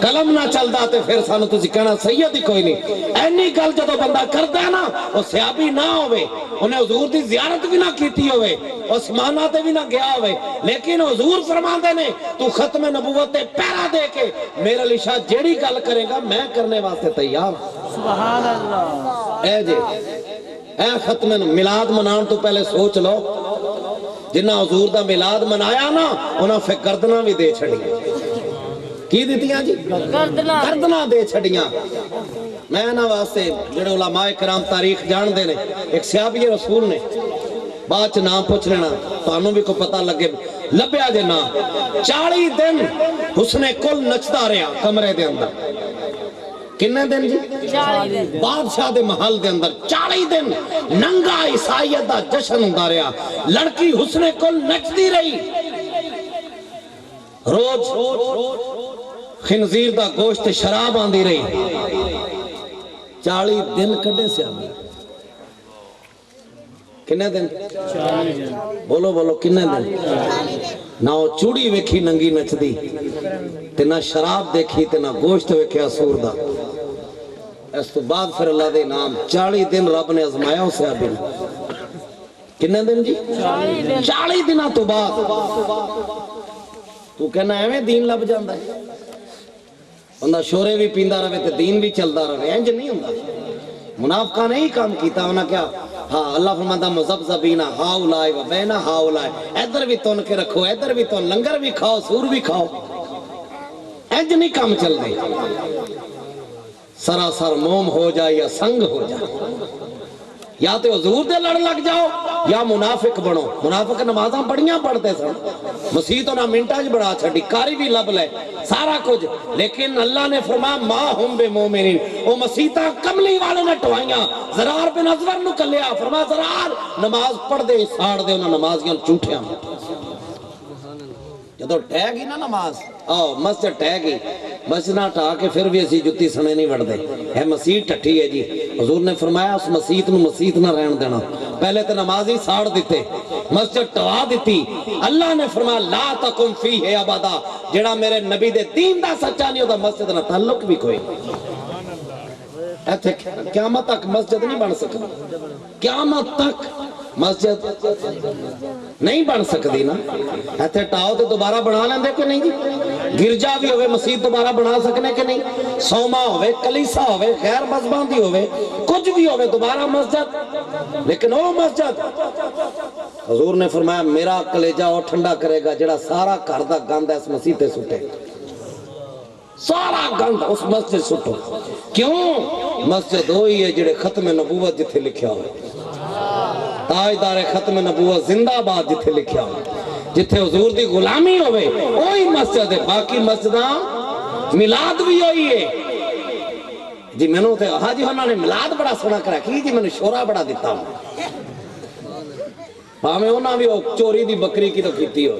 قلم نہ چلدا تے پھر سانو تسی کہنا سید ہی کوئی نہیں اینی گل جدو بندہ کردا ہے نا وہ صحابی نہ ہوئے انہیں حضور دی زیارت بھی نہ کیتی ہوئے عثمانہ بھی نہ گیا ہوئے لیکن حضور فرماندے نے تو ختم نبوت پیرا دے کے میرے لیے شاہ جیڑی گل کرے گا میں کرنے واسطے تیار سبحان اللہ اے جے اے ختم میلاد منان تو پہلے سوچ لو جنہ حضور دا میلاد منایا نا انہاں پھر گردناں بھی دے چھڑیاں کی دیتیاں جی گردناں دے چھڑیاں میں نہ واسطے جڑے علماء کرام تاریخ جان دے نے ایک صحابی رسول نے بعد نام پوچھ لینا تو انہوں بھی کو پتہ لگے لبیا جے نام 40 دن حسن کل نچدا رہا کمرے دے اندر کنے دن جی 40 دن بادشاہ دے محل دے اندر 40 دن ننگا عیسائیت دا جشن ہوندا رہا لڑکی حسن کل نچدی رہی روز خنزیر دا گوشت شراب آندی رہی 40 دن کڈے سے آمی کنے دن بولو بولو کنے دن نہ وہ چوڑی ویکھی ننگی نچ دی تے نہ شراب دیکھی تے نہ گوشت ویکھیا سور دا اس تو بعد پھر اللہ دے نام 40 دن رب نے ازمایا اسے آبی کنے دن جی 40 دنہ تو بعد تو کہنا ہے میں دین لب جاندہ ہے بندہ شورے بھی پیندہ رہے تے دین بھی چلدا رہے انج نہیں ہوندا منافقہ نے ہی کام کیتا انہاں کیا ہاں اللہ فرماتا مذبذبین ہاؤلائے و بین ہاؤلائے ادھر بھی تون کے رکھو ادھر بھی تون لنگر بھی کھاؤ سور بھی کھاؤ انج نہیں کام چل رہے سراسر موم ہو جائے یا سنگ ہو جائے یا تو حضور دے لڑ لگ جاؤ یا منافق بنو منافق نمازاں بڑیاں پڑھتے سن مسیح تو نہ منٹاج بڑھا چھڑی کاری بھی لب لے سارا کچھ لیکن اللہ نے فرمایا ما ہم بے مومنین وہ مسیحہ کملی والے نے ٹوائیاں زرار بن ازور نو کلیا فرمایا زرار نماز پڑھ دے ساڑ دے انہاں نمازیاں چوٹھیاں جدو ٹہ گی نا نماز آؤ مسجد ٹہ گی مسجد نہ ٹھا کے پھر بھی اسی جتی سنے نہیں بڑھ دے ہے مسیح ٹھٹھی ہے جی حضور نے فرمایا اس مسیح نو مسیح نہ رہن دینا پہلے تو نمازی ساڑ دیتے مسجد ٹوا دیتی اللہ نے فرمایا لا تکم فی ہے ابدا جڑا میرے نبی دے دین دا سچا نہیں ہوتا مسجد نہ تعلق بھی کوئی ایتھے قیامت تک مسجد نہیں بن سکتا قیامت تک مسجد نہیں بن سکتی نا ایتھے ٹاؤ تو دوبارہ بنا لیندے کہ نہیں جی گرجا بھی ہوئے مسجد دوبارہ بنا سکنے کہ نہیں سوما ہوئے کلیسا ہوئے غیر مذہبی ہوئے کچھ بھی ہوئے دوبارہ مسجد لیکن وہ مسجد حضور نے فرمایا میرا کلیجہ اور ٹھنڈا کرے گا جڑا سارا گھر دا گند ہے اس مسجد تے سٹے سارا گند اس مسجد سٹو کیوں مسجد ہوئی ہے جڑے ختم نبوت جتھے لکھیا ہوئے تاجدار ختم نبوت زندہ باد جتھے لکھیا ہوئے جتھے حضور دی غلامی ہوئے وہی مسجد ہے باقی مسجداں میلاد بھی ہوئی ہے جی میں نے ہاں جی انہوں نے ملاد بڑا سونا کرا کی جی میں نے شورا بڑا دیتا ہوں ہمیں انہوں بھی چوری دی بکری کی تو کیتی ہو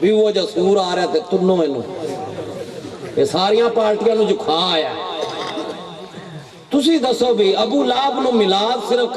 بھی وہ جو سور آ رہا تھے تنوں انہوں یہ ساریاں پارٹیاں نو جو کھا آیا تسی دسو بھی ابو لہب نو ملاد صرف